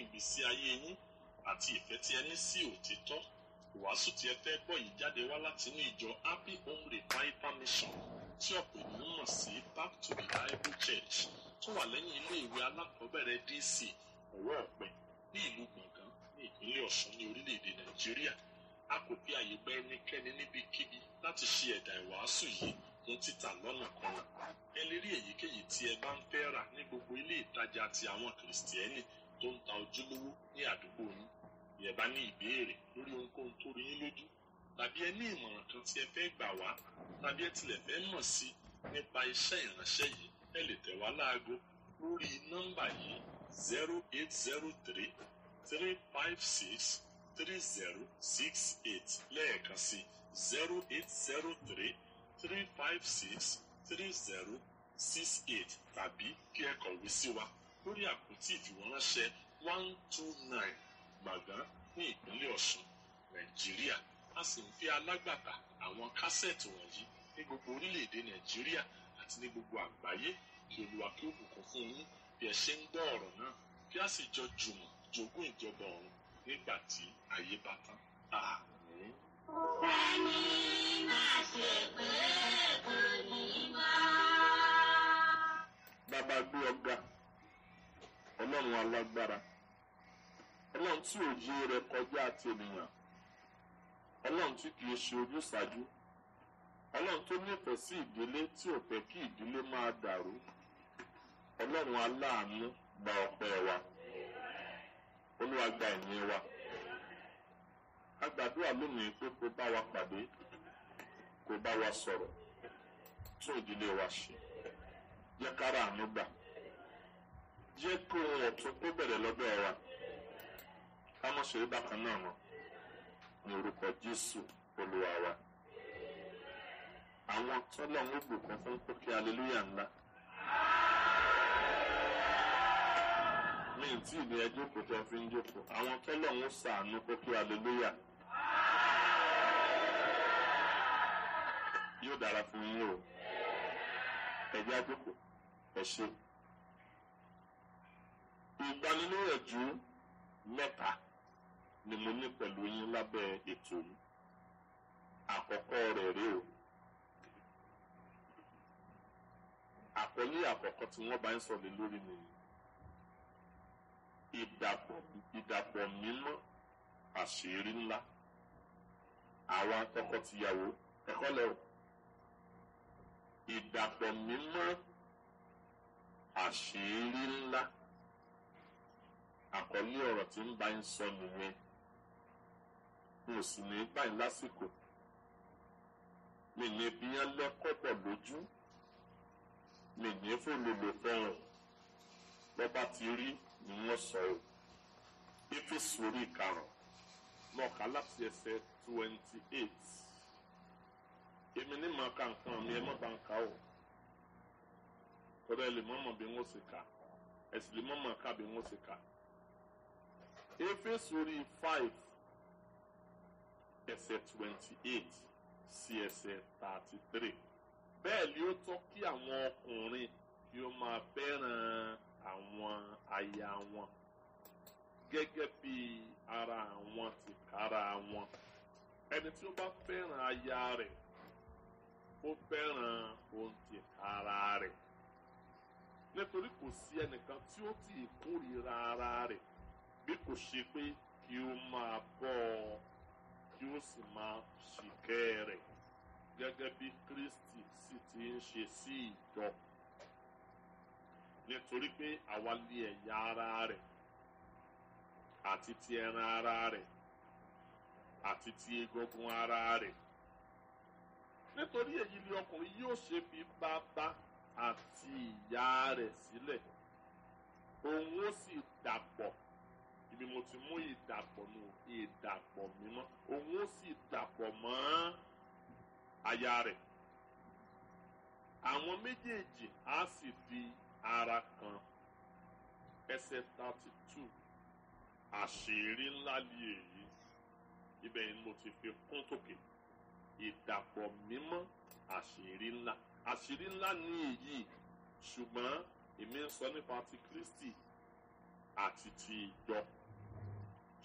ìgbésí ayé yín àti ìfẹ́ tí ẹ ní sí òtítọ́. Ìwàásù tí ẹ fẹ́ gbọ́ yìí jáde wá láti inú ìjọ Happy Home Revival Mission tí ọ̀pọ̀ ènìyàn mọ̀ sí Back to the Bible Church tó wà lẹ́yìn ilé ìwé alákọ̀ọ́bẹ̀rẹ̀ DC Ọ̀wọ́ Ọ̀pẹ ní ìlú Gbọ̀ngán ní ìpínlẹ̀ Ọ̀ṣun ní orílẹ̀-èdè Nàìjíríà. A kò fi àyè gba ẹnikẹ́ni níbikíbi láti ṣe ẹ̀dà ìwàásù yìí fún títà lọ́nà kan. Ẹ lè rí èyíkéyìí tí ẹ bá ń fẹ́ rà ní gbogbo ilé ìtajà ti àwọn Kìrìsìtẹ́nì tó ń ta ojúlówó ní àdúgbò yín. Bí ẹ bá ní ìbéèrè lórí ohunkóhun tó rí yín lójú, tàbí ẹ ní ìmọ̀ràn kan tí ẹ fẹ́ gbà wá, tàbí ẹ tilẹ̀ fẹ́ mọ̀ sí nípa iṣẹ́ ìránṣẹ́ yìí, ẹ lè tẹ̀ wá láago lórí nọ́mbà yìí 0803 356 3068 lẹ́ẹ̀kan sí 0803 356 3068 tàbí kí ẹ kọ̀wé sí wa lórí àpótí ìfìwéránṣẹ́ 129 Gbàngán ní ìpínlẹ̀ Ọ̀ṣun, Nàìjíríà. A sì ń fi alágbàtà àwọn kásẹ̀tì wọ̀nyí ní gbogbo orílẹ̀-èdè Nàìjíríà àti ní gbogbo àgbáyé. Kí Olúwa kí ó bùkún fún yín bí ẹ ṣe ń gbọ́ ọ̀rọ̀ náà, kí a sì jọ jùmọ̀ jogún ìjọba ọ̀run nígbà tí ayé bá tán. Àmín. Ẹni máa ṣe pé kò ní bá. Bàbá gbé ọ̀gá, Ọlọ́run alágbára, Ọlọ́run tí òye rẹ̀ kọjá àti ènìyàn, Ọlọ́run tí kìí ṣe ojúsàájú, Ọlọ́run tó nífẹ̀ẹ́ sí ìdílé tí ò fẹ́ kí ìdílé máa dàrú. Ọlọ́run aláàánú, gba ọpẹ́ wa. Olúwa gba ìyìn wa. A gbàdúrà lónìí pé kó bá wa pàdé, kó bá wa sọ̀rọ̀, tún ìdílé wa ṣe. Jẹ́ kára àánú gbà. Jẹ́ kó ohun ọ̀tun kó bẹ̀rẹ̀ lọ́dọ̀ wa. Ká má ṣe rí bákan náà mọ́. Ní orúkọ Jésù Olúwa wa. Àwọn tọ́lọ́run ó bùkún fún kókè hallelujah ńlá. Mi ì tí ì ní ẹjọ́ kò tẹ́ fi ń jókòó. Àwọn tọ́lọ́run ó ṣàánú kókè hallelujah. Yóò dára fún yín o. Ẹ jẹ́ á jókòó. Ẹ ṣé. Ìgbanilóyànjú mẹ́ta ni mo ní pẹ̀lú yín lábẹ́ ètò yìí. Àkọ́kọ́ rẹ̀ rèé o. Àkọlé àkọ́kọ́ tí wọ́n bá ń sọ̀rọ̀ lórí ni ìdàpọ̀ mímọ́ àṣírí ńlá. Àwọn tọkọtìyàwó ẹ̀kọ́ lẹ̀ o. Ìdàpọ̀ mímọ́ àṣírí ńlá. Àkọlé ọ̀rọ̀ tí ń bá ń sọ nìyẹn. Mo sì ní báyìí lásìkò. Mi ní bí yẹn lẹ́kọ̀ọ́ pọ̀ lójú. Mi ní fòlòlò fẹ́ràn. Bọ́bá ti rí ni wọ́n sọ o. Éfésù orí ìkarùn-ún. Mọ̀ọ́ká láti ẹsẹ̀ 28. Èmi ní màá ka nǹkan mi ẹ má bá ń ka o. Tọ́lá ẹ lè mọ̀mọ́ bí wọ́n ṣe kà. Ẹ sì lè mọ̀mọ́ ká bí wọ́n ṣe kà. Éfésù orí 5 ẹsẹ̀ 28 sí ẹsẹ̀ 33. Bẹ́ẹ̀ ni ó tọ́ kí àwọn ọkùnrin kí ó máa fẹ́ràn àwọn aya wọn gẹ́gẹ́ bí ara àwọn tìkára wọn. Ẹni tí ó bá fẹ́ràn aya rẹ̀, ó fẹ́ràn ohun tìkára rẹ̀. Nítorí kò sí ẹnìkan tí ó ti kórìíra ara rẹ̀ bí kò ṣe pé kí ó máa bọ́ ọ, kí ó sì máa ṣìkẹ́ rẹ̀ gẹ́gẹ́ bí Kristi sì ti ń ṣe sí ìjọ. Nítorí pé àwa ni ẹ̀yà ara rẹ̀ àti ti ẹran ara rẹ̀ àti ti egungun ara rẹ̀. Nítorí èyí ni ọkùnrin yóò ṣe fi bàbá àti ìyá rẹ̀ sílẹ̀, òun ó sì dàpọ̀. Ibi mo ti mú ìdàpọ̀ nù, ìdàpọ̀ mímọ́. Òun ó sì dàpọ̀ mọ́ aya rẹ̀. Àwọn méjèèjì á sì di ara kan. Ẹsẹ̀ 32. Àṣírí ńlá ni èyí. Ibẹ̀ ni mo ti fi kún tòkè. Ìdàpọ̀ mímọ́, àṣírí ńlá. Àṣírí ńlá ni èyí. Ṣùgbọ́n èmi ń sọ nípa ti Kristi àti ti ìjọ.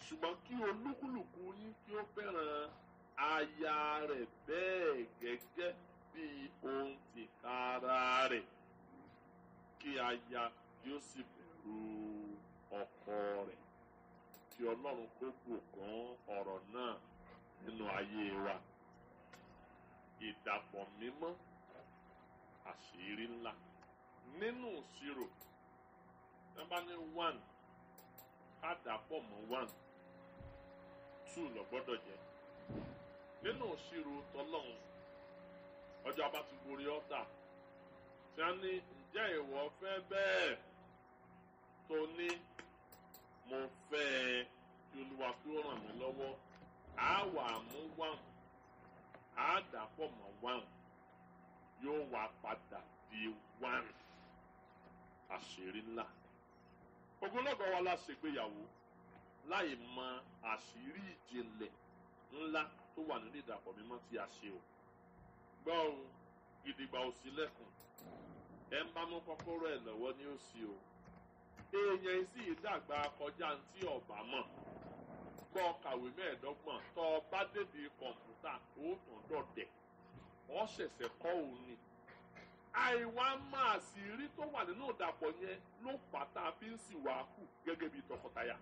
ṣùgbọ́n kí olúkúlùkù yín kí ó fẹ́ràn aya rẹ̀ bẹ́ẹ̀ gẹ́gẹ́ bí ohun tìkára rẹ̀, kí aya kí ó sì bẹ̀rù ọkọ rẹ̀. Kí Ọlọ́run kó bùkún ọ̀rọ̀ náà nínú ayé wa. Ìdàpọ̀ mímọ́, àṣírí ńlá. Nínú ìṣirò, wọ́n bá ní 1, ká dàpọ̀ mọ́ 1, 2 ló gbọ́dọ̀ jẹ́. Nínú ìṣirò tọlọ́run, ọjọ́ bá ti gorí ọ́tà, tí a ní ǹjẹ́ ìwọ fẹ́ bẹ́ẹ̀, tó ní mo fẹ́ ẹ, kí Olúwa kí ó ràn mí lọ́wọ́, á wà mú 1, á dàpọ̀ mọ́ 1, yóò wá padà di 1. Àṣírí ńlá. Ogunlọ́gọ̀ wa la ṣègbéyàwó láì mọ àṣírí ìjìnlẹ̀ ńlá tó wà nínú ìdàpọ̀ mímọ́ tí a ṣe o. Gbọ́ o, gidigba ò sí lẹ́kùn, ẹ ń bá mú kọ́kọ́rọ́ ẹ̀ lọ́wọ́ ní ó sí o. Èèyàn sì dàgbà kọjá tí ọ̀bà mọ̀. Gbọ́ kàwé 25, tọ́ ọ bá débi kọ̀ǹpútà ó tàn dọ̀dẹ̀, ọ ṣẹ̀ṣẹ̀ kọ́ òun ni. Àìwá máa sì rí tó wà nínú ìdàpọ̀ yẹn ló fà tá a fi ń sì wá kù gẹ́gẹ́ bí tọkọtaya.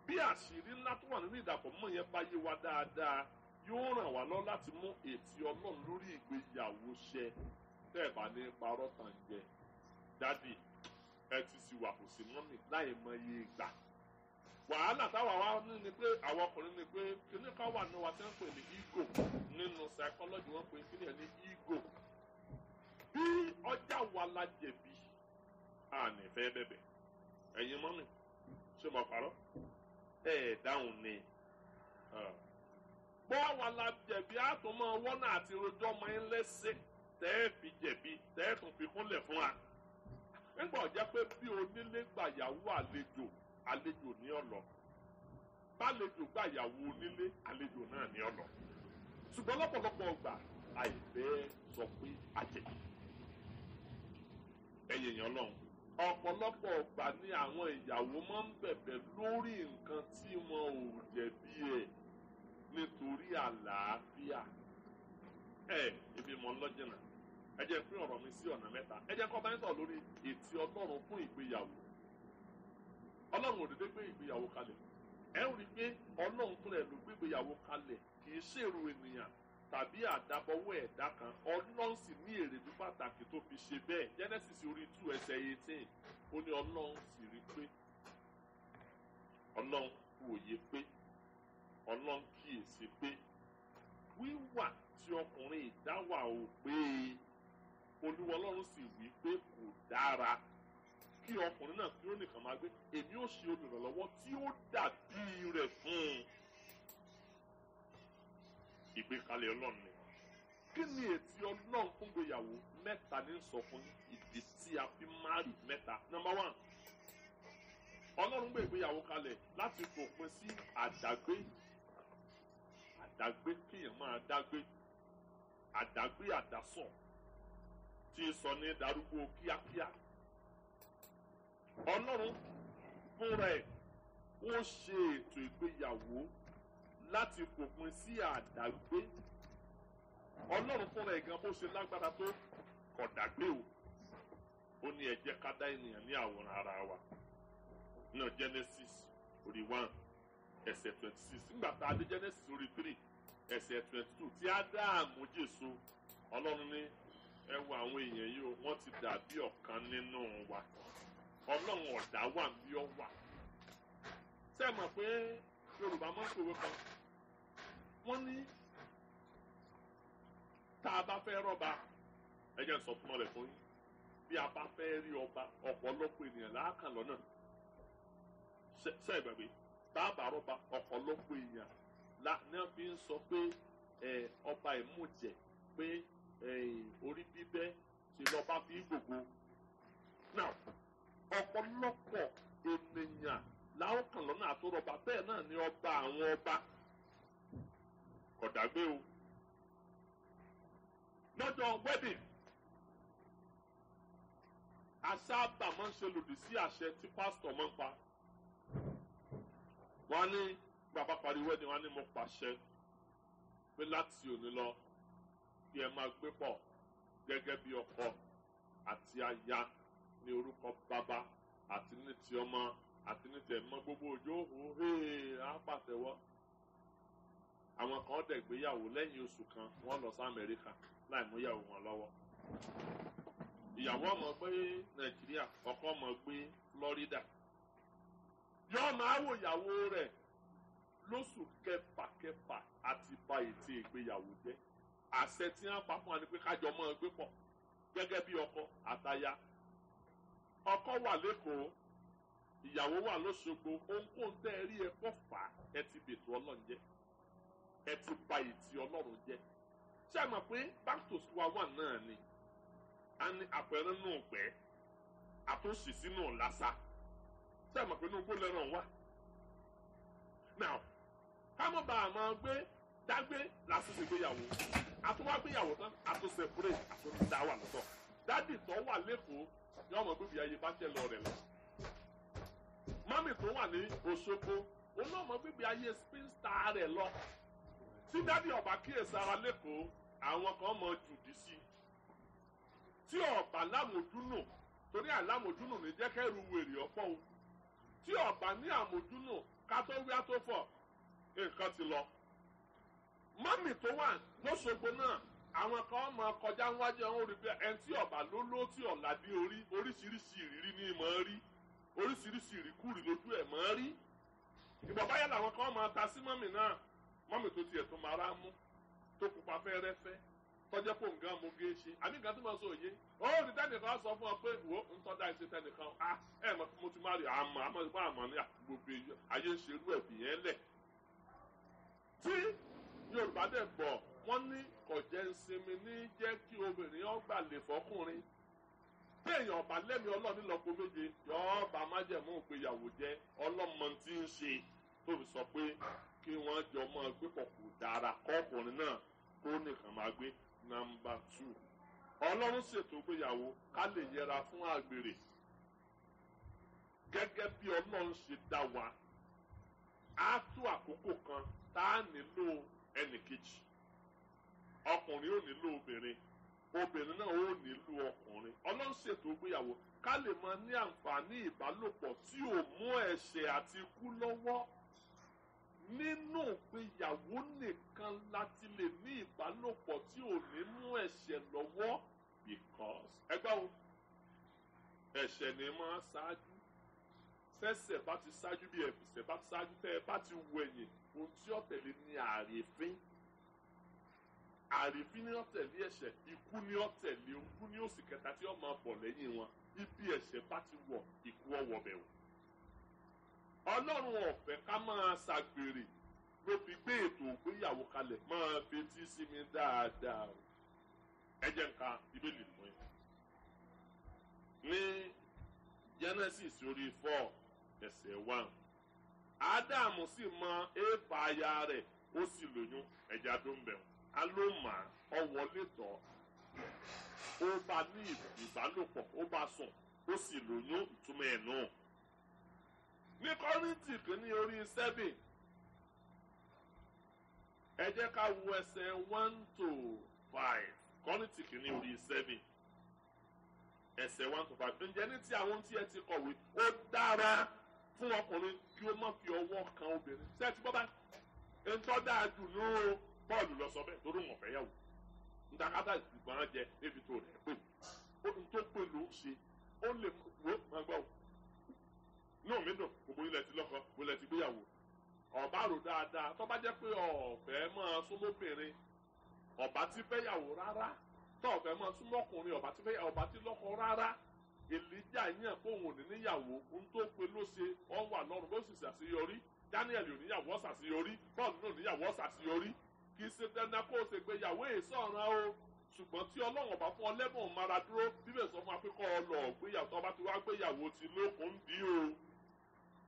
Bí àṣírí ńlá tó wà nínú ìdàpọ̀ mọ́ yẹn bá yé wa dáadáa, yóò ràn wá lọ láti mú ètí Ọlọ́run lórí ìgbéyàwó ṣẹ. Tẹ́ ẹ̀ bá ní parọ́ tàn jẹ, dádì ẹ ti sì wà kò sí mọ́mì láì mọ iye ìgbà. Wàhálà táwa wá ní ni pé àwọn ọkùnrin ní pé kíní kan wà nínú wa tí wọ́n pè ní ego. Nínú psychology wọ́n pè kíní ẹ̀ ní ego. Bí ọjà wa la jẹ̀bi, a ní fẹ́ bẹ̀bẹ̀. Ẹ̀yin mọ́mì, ṣé mo parọ́? Dáhùn ni. Bọ́ wa la jẹ̀bi, a tún máa wọ́nà àti rojọ́ ọmọ yín lẹ́sẹ̀ tẹ́ ẹ fi jẹ̀bi, tẹ́ ẹ tún fi kúnlẹ̀ fún wa. Nígbà ọ̀jẹ́ pé bí onílé gbàyàwó àlejò, àlejò ní ọ̀lọ́. Bálejò gbàyàwó onílé, àlejò náà ní ọ̀lọ́. Ṣùgbọ́n lọ́pọ̀lọpọ̀ ọgbà, àìfẹ́ sọ pé àjẹ̀bí. Ẹ̀yin èèyàn Ọlọ́run, ọ̀pọ̀lọpọ̀ ọgbà ni àwọn ìyàwó máa ń bẹ̀bẹ̀ lórí nǹkan tí wọn ò jẹ̀bi ẹ̀ nítorí àlàáfíà. Ibi mọ̀ lọ́jìnà. Ẹ jẹ́ pín ọ̀rọ̀ mi sí ọ̀nà mẹ́ta. Ẹ jẹ́ kọ́ bá ń sọ̀rọ̀ lórí ètí Ọlọ́run fún ìgbéyàwó. Ọlọ́run ò dédé gbé ìgbéyàwó kalẹ̀. Ẹ ń rí i pé Ọlọ́run fúnra ẹ̀ ló gbé ìgbéyàwó kalẹ̀, kì í ṣèrò ènìyàn tàbí àdábọ̀wọ́ ẹ̀dá kan. Ọlọ́run sì ní èrèdí pàtàkì tó fi ṣe bẹ́ẹ̀. Genesis orí 2 ẹsẹ̀ 18, ó ní Ọlọ́run sì rí pé, Ọlọ́run wòye pé, Ọlọ́run kíyèsí pé wíwà tí ọkùnrin ìdáwà ò pé Olúwa Ọlọ́run sì wí pé kò dára kí ọkùnrin náà kí ó nìkan máa gbé. Èmi ó ṣe olùrànlọ́wọ́ tí ó dàbí rẹ̀ fún un. Ìgbékalẹ̀ Ọlọ́run ni. Kí ni ètí Ọlọ́run fún ìgbéyàwó? Mẹ́ta ní sọ fún ìdí tí a fi márì mẹ́ta. Number 1, Ọlọ́run gbé ìgbéyàwó kalẹ̀ láti fòpin sí àdágbé. Àdágbé kéèyàn máa dágbé. Àdágbé àdásọ̀ tí sọ ní darúgbó kíákíá. Ọlọ́run fúnra ẹ̀ ó ṣe ètò ìgbéyàwó láti fòpin sí àdágbé. Ọlọ́run fúnra ẹ̀ gan bó ṣe lágbára tó kọ̀dàgbé o. Ó ní ẹ jẹ́ ká dá ènìyàn ní àwòrán ara wa. Náà Genesis orí 1 ẹsẹ̀ 26. Nígbà tá a dé Genesis orí 3 ẹsẹ̀ 22 tí Ádámù jèso, Ọlọ́run ní ẹ wo àwọn èèyàn yìí o, wọ́n ti dàbí ọ̀kan nínú wa. Ọlọ́run ọ̀dá wà bí ọ wà. Ṣé ẹ mọ̀ pé Yorùbá máa ń pòwe kan? Wọ́n ní tá a bá fẹ́ rọ́ba, ẹ jẹ́ sọ fún ọ rẹ̀ fún yín. Bí a bá fẹ́ rí ọba, ọ̀pọ̀lọpọ̀ ènìyàn láàkàn lọ́nà. Ṣé ẹ gbàgbé? Tá a bá rọ́ba, ọ̀pọ̀lọpọ̀ èèyàn náà fi ń sọ pé ọba ìmújẹ, pé orí bíbẹ́ ṣe lọ́ba fi gbogbo. Now, ọ̀pọ̀lọpọ̀ ènìyàn láàkàn lọ́nà àtúrọ̀ba, bẹ́ẹ̀ náà ni ọba àwọn ọba. Kọ̀dàgbé o. Lọ́jọ́ wedding, àṣà àbà máa ń ṣe lòdì sí àṣẹ tí pásítọ̀ máa ń pa. wọ́n ní bàbá pariwo ẹni wọ́n ní mo pàṣẹ pé láti òní lọ kí ẹ máa gbé pọ̀ gẹ́gẹ́ bí ọkọ àti aya ní orúkọ bàbá àti ní ti ọmọ àti ní ti ẹ̀mọ́ gbogbo òjò òhè á pàtẹ́wọ́. àwọn kan dẹ̀ gbéyàwó lẹ́yìn oṣù kan wọ́n lọ sí Amẹ́ríkà láì mú ìyàwó wọn lọ́wọ́. ìyàwó ọmọ gbé Nàìjíríà ọkọ ọmọ gbé Florida. yóò máa wò ìyàwó rẹ̀ lóṣù kẹfà àti ba ètè ìgbéyàwó jẹ́. àṣẹ tí wọ́n pa fún wa ni pé kájọ máa gbé pọ̀ gẹ́gẹ́ bí ọkọ àtaya. ọkọ wà lẹ́kọ̀ọ́ ìyàwó wà lóṣogbo ohunkóhun tẹ́ ẹ rí ẹ kọ́ fà á ẹ ti bètò Ọlọ́run jẹ́ ẹ ti ba ètì Ọlọ́run jẹ́. ṣé ẹ mọ̀ pé back to square one náà ni a ní àpẹẹrẹ nù gbẹ́ àtúnṣe sínú lásà. ṣé ẹ mọ̀ pé inú gbó lẹ́ràn wà. now kámọ́ bá a máa gbé dágbé lásìkò ìgbéyàwó àtúwá gbéyàwó tán àtúnṣe péré àtúndá wà lọ́tọ̀. dádì tó wà lẹ́kọ̀ọ́ yóò mọ̀ gbébi ayé bá tẹ̀ lọ rẹ̀ lọ. mọ́mì tó wà ní Òṣogbo òun náà mọ̀ gbébi ayé spinster rẹ̀ lọ. tí dádì ọba kíyèsára lẹ́kọ̀ọ́ àwọn kan mọ̀ jùdí sí. tí ọba lámòjúnù torí àlámòjúnù ní jẹ́kẹ́rù wèrè ọ̀pọ̀ o. tí ọba ní àmójúnù ká tó wí á tó fọ̀ nǹkan ti lọ. mọ́mì tó wà lóṣogbo náà àwọn kan máa kọjá wájú àwọn olùgbé ẹni tí ọba ló tí ọ̀la dé orí oríṣiríṣi ìrírí ní mọ̀ rí oríṣiríṣi ìríkúrì lójú ẹ̀ mọ̀ rí. ìbọ̀bá yẹn làwọn kan máa ta sí mọ́mì náà mọ́mì tó tiẹ̀ tó máa rá mú tó pupa fẹ́rẹ́fẹ́ tọ́jẹ́ pò ń gán mo gé ṣe àmì nǹkan tó máa sọ òye ó ní tẹ́nìkan sọ fún ọ pé wo ń tọ́jà ìṣe tẹ́nìkan ẹ̀ mọ̀ mo ti máa rí àmọ́ ní gbogbo ayé ń ṣerú ẹ̀bì yẹn lẹ̀. tí Yorùbá dẹ̀ bọ̀ wọ́n ní kọ̀jẹ́ ń sinmi ní jẹ́ kí obìnrin ọgbà lè fọkùnrin. tí èèyàn ọba lẹ́mi Ọlọ́run lọ́pọ̀ méje yọ̀ọ́ bá májẹ̀mú ìgbéyàwó jẹ́ ọlọ́mọ tí ń ṣe tó fi sọ pé kí wọ́n jọ mọ́ gbé pọ̀ kò dára kọ́kùnrin náà kó nìkan máa gbé. Number 2, Ọlọ́run ṣètò ìgbéyàwó ká lè yẹra fún àgbèrè gẹ́gẹ́ bí Ọlọ́run ṣe dá wa. á tó àkókò kan tá a nílò ẹnìkejì. ọkùnrin ò nílò obìnrin obìnrin náà ò nílò ọkùnrin. Ọlọ́run ṣètò ìgbéyàwó ká lè máa ní àǹfààní ìbálòpọ̀ tí ò mú ẹ̀ṣẹ̀ àti ikú lọ́wọ́. nínú ìgbéyàwó nìkan láti lè ní ìbálòpọ̀ tí ò ní mú ẹ̀ṣẹ̀ lọ́wọ́ because ẹgbẹ́ wo ẹ̀ṣẹ̀ ni máa ṣáájú fẹsẹ̀ bá ti ṣáájú bí ẹ̀fẹ̀sẹ̀ bá ti ṣáájú tẹ́ ẹ bá ti wẹ̀yìn ohun tí ó tẹ̀lé ni àrífín ni ó tẹ̀lé ẹ̀ṣẹ̀ ikú ni ó tẹ̀lé ikú ni ó sì kẹta tí ó máa bọ̀ lẹ́yìn wọn ibi ẹ̀ṣẹ̀ bá ti wọ̀ ikú ọwọ́ bẹ̀ wò. Ọlọ́run ọ̀fẹ́ ká máa ṣàgbèrè ló fi gbé ètò ìgbéyàwó kalẹ̀ máa fetí sí mi dáadáa o. ẹ jẹ́ nǹkan Bíbélì fún yín. ní Genesis orí 4 ẹsẹ̀ 1 Ádámù sì mọ Éfà aya rẹ̀ ó sì lóyún ẹja tó ń bẹ̀rù a ló mà ọ wọlé tọ̀ ó bá ní ìbálòpọ̀ ó bá sùn ó sì lóyún ìtumọ̀ ẹ̀ náà. ní Kọ́ríńtì kìíní orí 7 ẹ jẹ́ ká wo ẹsẹ̀ 1 to 5 Kọ́ríńtì kìíní orí 7 ẹsẹ̀ 1 to 5 ǹjẹ́ ní ti àwọn tí ẹ ti kọ̀wé ó dára fún ọkùnrin kí ó má fi ọwọ́ kan obìnrin ṣé ẹ ti gbọ́ bá ń tọ́ dáa jù ní Pọ́ọ̀lù lọ sọ bẹ́ẹ̀ torí wọn fẹ́ yàwó ntakata ìgbọ̀n jẹ ebi tó rẹ̀ pé ó ń tó pé ló ń ṣe ó lè wo máa gbọ́ náà mi dùn gbogbo ilẹ̀ ti lọ́kọ gbogbo ilẹ̀ ti gbéyàwó ọ̀bá rò dáadáa tó bá jẹ́ pé ọ̀fẹ́ máa súnmọ́bìnrin ọ̀bá ti fẹ́yàwó rárá tó ọ̀fẹ́ máa súnmọ́kùnrin ọ̀bá ti fẹ́yàwó ọ̀bá ti lọ́kọ rárá Èlíjà yàn pé òun ò ní níyàwó ń tó pé ló ṣe ọ̀ wà lọ́rùn bó sì ṣàṣeyọrí Daniel ò níyàwó ṣàṣeyọrí Paul náà níyàwó ṣàṣeyọrí kì í ṣe dandan kó o ṣe gbéyàwó èso ọ̀ràn o ṣùgbọ́n tí Ọlọ́run ọba fún ọ lẹ́bùn mara dúró bíbẹ̀ sọ fún akẹ́kọ̀ọ́ ọlọ gbéyàwó tó bá ti wá gbéyàwó ti lókun dí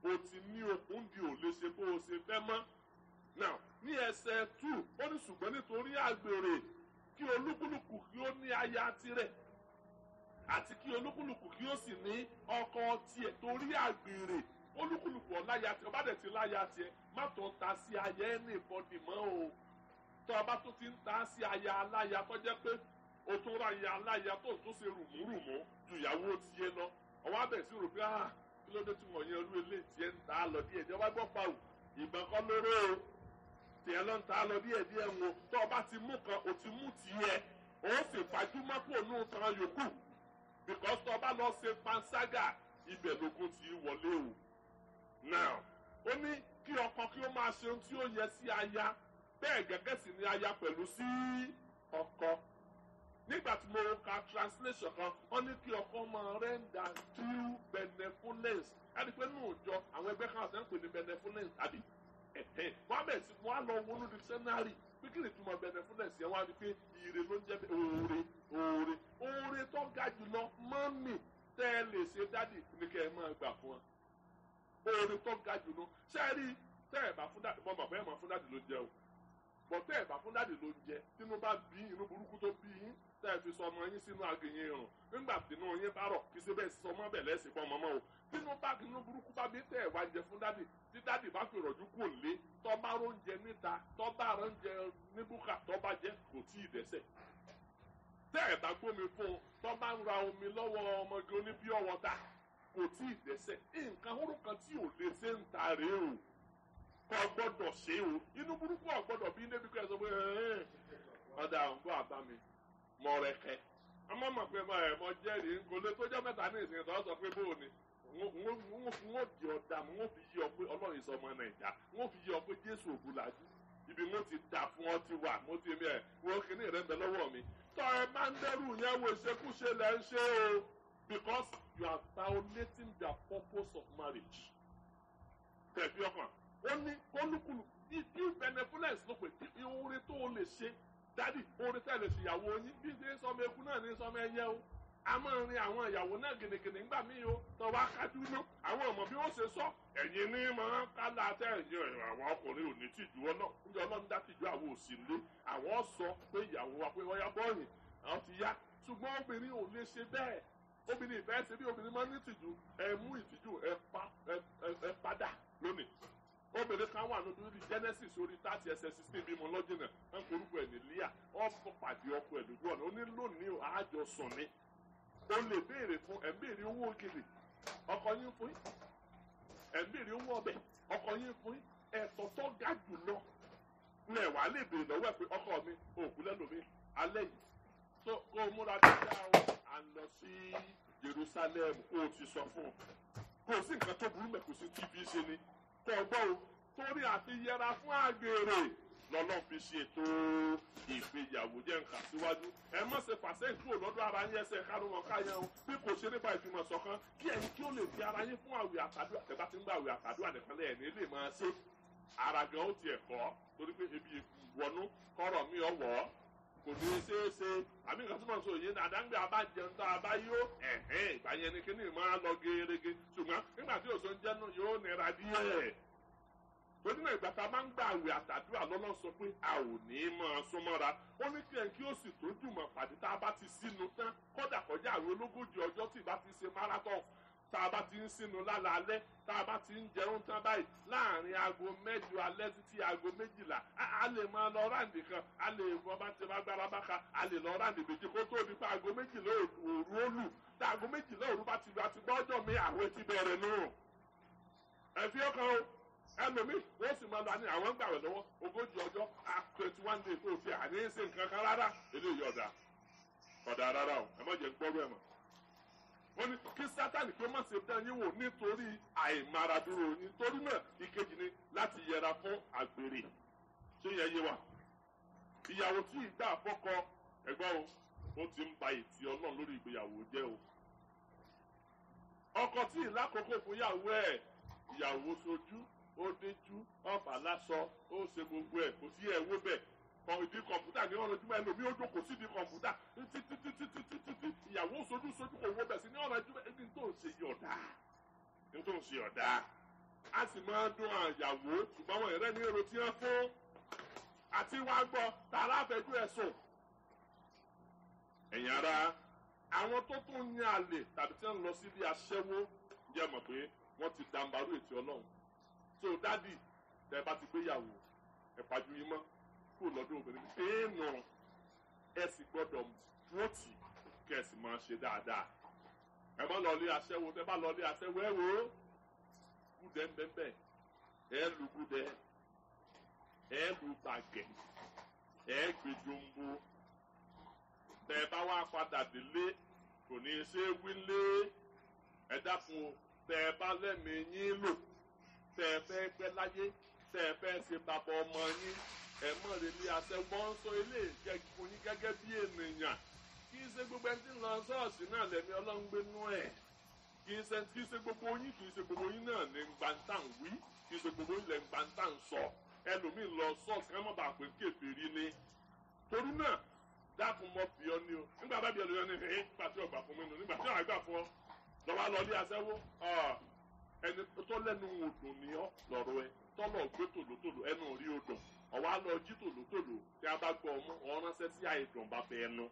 o ti ní okùn dí ò lè ṣe bó o ṣe fẹ́ mọ́. now ní ẹsẹ̀ 2 ó ní ṣùgbọ́n nítorí àgbèrè kí olúkúlùkù kí ó ní aya tirẹ̀ àti kí olúkúlùkù kí ó sì ní ọkọ tiẹ̀ torí àgbèrè olúkúlùkù ọláyà tí ọba dẹ̀ ti láyà tiẹ̀ má tó ta sí aya anybody mọ́ o tó ọba tó ti ń ta sí aya aláya tó jẹ́ pé o tún ra aya aláya tó tún ṣe rùmúrùmú ju ìyàwó tiẹ̀ lọ ọwọ́ abẹ̀ sí rò pé kí ló dé tí wọ́n yẹn olú ilé tiẹ̀ ń ta lọ díẹ̀ díẹ̀ ọba gbọ́ pa ò ìbọn kọ́ lóró o tiẹ̀ lọ ń ta lọ díẹ̀ díẹ̀ ń wo tó ọba ti mú kan o ti mú tiẹ̀ o sì fàjúmọ́ kó nù kan yòókù because tó ọba lọ ṣe panṣágà ibẹ̀ lógún ti wọlé o now ó ní kí ọkọ kí ó máa ṣe ohun tí ó yẹ sí aya bẹ́ẹ̀ gẹ́gẹ́ sì ni aya pẹ̀lú sí ọkọ nígbà tí mo ka translation kan wọ́n ní kí ọkọ máa render due benevolence ẹni pé nù jọ àwọn ẹgbẹ́ kan àti ẹ̀ ń pè ní benevolence àbí wọ́n á bẹ̀ sí wọ́n á lọ wọnú dictionary pé kí ni túmọ̀ benevolence yẹn wọ́n á rí pé ire ló ń jẹ́ oore tó ga jùlọ mọ́mì tẹ́ ẹ lè ṣe dádì ní kẹ́ ẹ máa gbà fún ọ oore tó ga jùlọ ṣé ẹ rí tẹ́ ẹ bá fún dádì mọ́ bàbá ẹ̀ máa fún dádì ló jẹ o bọ̀ tẹ́ ẹ bá fún dádì ló jẹ tínú bá bí inú burúkú tó bí yín tẹ́ ẹ fi sọ ọmọ yín sínú agìyìn irun nígbà tínú yín bá rọ̀ kí ṣe bẹ́ẹ̀ sọ ọmọ bẹ̀ lẹ́sìn fún ọmọ o tínú burúkú bá bí tẹ́ ẹ wá jẹ fún dádì tí dádì bá fi rọ̀jú kò lé tọ́ bá róúnjẹ níta tọ́ bá róúnjẹ níbùkà tọ́ bá jẹ kò tí ì dẹ́sẹ̀ tẹ́ ẹ̀ bá gbómi fún un tọ́ bá ń ra omi lọ́wọ́ ọmọge oní pure water kò tí ì dẹ́sẹ̀ nǹkan hóró kan tí ò lè ṣe ń ta rèé o kò gbọ́dọ̀ ṣe o inú burúkú ọ̀gbọ́dọ̀ bí níbi kẹ́ ẹ sọ pé ọ̀dà òǹgbọ́ àbá mi mọ̀ rẹ̀ kẹ́ ọmọ mọ̀ pé mo jẹ́rìí ngolé tó jẹ́ mẹ́ta ní ìsìn tó sọ pé bóò ni n ó di ọ̀dà n ó fi yí ọ pé ọlọ́run ìsọmọ nàìjà n ó fi yí ọ pé jésù ògùnlàjú ibi mo ti dà fún ọ ti wà mo ti mi ẹ̀ wọ́n kìíní rẹ̀ ń bẹ lọ́wọ́ mi tọ́ ẹ máa ń dẹ́rù yẹn wo ìṣekúṣe lẹ́ ń ṣe o because you are violating the purpose of marriage. tẹ̀bí ọkàn ó ní kólúkúlù ìdí benevolence ló pè tí oore tó o lè ṣe dádì oore tẹ́ lè ṣèyàwó yín bí ṣe sọmọ eku náà ní sọmọ ẹyẹ o a máa rin àwọn ìyàwó náà gènègènè ńgbà míì o tó wá kájú ná àwọn ọmọ bí wọ́n ṣe sọ ẹ̀yin ní máa ń kálá tẹ́ ẹ̀yin àwọn ọkùnrin ò ní tìjú ọ náà ń jẹ ọlọ́run dá tìjú àwọn òsì lé àwọn sọ pé ìyàwó wa pé wọ́n yá bọ́ọ̀yìn àwọn ti yá ṣùgbọ́n obìnrin ò lè ṣe bẹ́ẹ̀ obìnrin ìfẹ́ ṣe bí obìnrin máa ń ní tìjú ẹ mú ìtìjú ẹ padà lónìí obìnrin kan wà lórí Genesis orí 30:16 bímọ lọ́jọ́ náà ń korúkọ ẹ̀ ní Líà ọkọ pàdé ọkọ ẹ̀ lójú ọ̀nà ó ní lónìí àjọsùn ni o lè béèrè fún ẹ̀ ń béèrè owó ògèlè ọkọ yín fún yín ẹ̀ ń béèrè owó ọbẹ̀ ọkọ yín fún yín ẹ̀tọ́ tó ga jù lọ ní ẹ̀wà lè béèrè lọ́wọ́ ẹ̀ pé ọkọ mi òkú lẹ́lòmí alẹ́ yìí tó kó o múra dáadáa o à ń lọ sí Jerusalem kó o ti sọ fún un kó o sì nǹkan tó burú mẹ́ kó o sì tí fi ṣe ni kó o gbọ́ o torí àti yẹra fún àgbèrè lọ́lọ́ fi ṣètò ìgbéyàwó jẹ́ nǹkan síwájú ẹ má ṣe pàṣẹ kúrò lọ́dọ̀ ara yín ẹsẹ̀ kárùn-ún káyọ̀ o bí kò ṣe nípa ìfimọ̀ ṣọ̀kan kí ẹ̀yin kí ó lè fi ara yín fún àwẹ̀ àtàdúrà tẹ̀bá ti ń gba àwẹ̀ àtàdúrà nìkan lẹ́yìn ní lè máa ṣe ara gan ó tiẹ̀ kọ́ torí pé ebi wọnú kọ́rọ̀ mi ọ̀wọ́ kò ní í ṣe é ṣe àmì nǹkan tí mo sọ yìí náà àdáńgbé abájẹun tó abáyó ìgbà yẹn ni kíní máa lọ gerege ṣùgbọ́n nígbà tí òṣò ń jẹ́ náà yóò nira díẹ̀ torí náà ìgbà tá a máa ń gba àwẹ̀ àtàdúrà lọ́lọ́ sọ pé a ò ní máa súnmọ́ra ó ní kí ẹ̀ kí ó sì tó jùmọ̀ pàdé tá a bá ti sínú tán kọ́dà kọjá àwọn ológójì ọjọ́ tí ìbá ti ṣe marathon tá a bá ti ń sínú lálaalẹ́ tá a bá ti ń jẹun tán báyìí láàrin aago 8 alẹ́ títí aago 12 a lè máa lọ ráǹdì kan a lè wọ́n bá ti bá gbára bá ka a lè lọ ráǹdì méjì kó tó di pé aago 12 òru ó lù tá aago 12 òru bá ti gbọ́ ọjọ́ mi àwẹ̀ ti bẹ̀rẹ̀ nù ẹ̀fí ọkàn o ẹlòmíì wọ́n sì máa lọ ní àwọn gbàwẹ̀ lọ́wọ́ 40 ọjọ́ 21 days tó ti àní ṣe nǹkan kan rárá eléyìí ọ̀dà rárá o ẹ má jẹ́ gbọ́rú ẹ̀ mọ́ wọ́n ní kí Sátánì pé má ṣe dán yín wò nítorí àìmáradúró yín torí náà ìkejì ni láti yẹra fún àgbèrè ṣé yẹn yé wa ìyàwó tí ìgbà àfọ́kọ ẹ̀gbọ́n o ó ti ń ba ìtì Ọlọ́run lórí ìgbéyàwó jẹ́ o ọkọ tí ìlákòókò fún ìyàwó ẹ̀ ìyàwó sojú ó déjú ọ̀fà lásọ ó ṣe gbogbo ẹ̀ kò sí ẹ̀wọ́ bẹ̀ ìdí kọ̀ǹpútà ní ọ̀nà ojúmọ́ ẹlòmí ó jókòó sí ìdí kọ̀ǹpútà títí ìyàwó sojú kò wọ́ bẹ̀ sí ní ọ̀nà ojúmọ́ ẹni tó ń ṣe ọ̀dà a sì máa dún àyàwó ṣùgbọ́n àwọn ìrẹ́ ní èrò tí wọ́n fún àti wá gbọ́ tààrà àfẹ́jú ẹ̀sùn ẹ̀yìn ara àwọn tó tún ní àlè tàbí tí wọ́n lọ sí bí aṣẹ́wó jẹ́ mọ̀ pé wọ́n ti dàmbàrú ètò ọlọ́run. So dádì tẹ́ bá ti gbéyàwó ẹ pàjù yín mọ́ kúrò lọ́dún obìnrin èèyàn ẹ sì gbọ́dọ̀ dúró tì kẹ́ ẹ sì máa ṣe dáadáa. Ẹ má lọ lé aṣẹ́wó tẹ́ bá lọ lé aṣẹ́wó ẹ wò ó gúdẹ ńbẹ́ńbẹ́ ẹ lu gúdẹ ẹ lu gbàgẹ̀ ẹ gbẹjọmbó tẹ́ bá wá padà délé kò ní í ṣe wílé ẹ dákun tẹ́ bá lẹ́mìí yín lò tẹ́ fẹ́ pẹ́ láyé tẹ́ fẹ́ ṣe bàbá ọmọ yín ẹ mọ̀ relé aṣẹ́wó ń sọ ilé ìjẹ́gun yín gẹ́gẹ́ bí ènìyàn kì í ṣe gbogbo ẹni tí ń lọ ṣọ́ọ̀ṣì náà lẹ́mí ọlọ́run gbé nú ẹ̀ kì í ṣe gbogbo yín náà ní gbàǹtàn wí kì í ṣe gbogbo yín lẹ́ gbàǹtàn sọ ẹlòmíì lọ ṣọ́ọ̀ṣì ká má bàa pè kèfèrí ni torí náà dákun mọ́ fi ọ ní o nígbà bá bí ẹ lóyún ní nígbà tí ọgbà fún mi nù nígbà tí ọ̀rọ̀ àgbà fún ọ lọ́wọ́ lọ ní aṣẹ́wó ẹni tó lẹ́nu odò ní ọ lọ́rọ̀ ẹ tọ́lọ̀ gbé tòlótòló ẹnu rí odò ọ̀wá lọ jí tòlótòló tí a bá gbọ́ ọmú ọ̀ránṣẹ́ sí àìdùn bá fẹ́ ẹnu.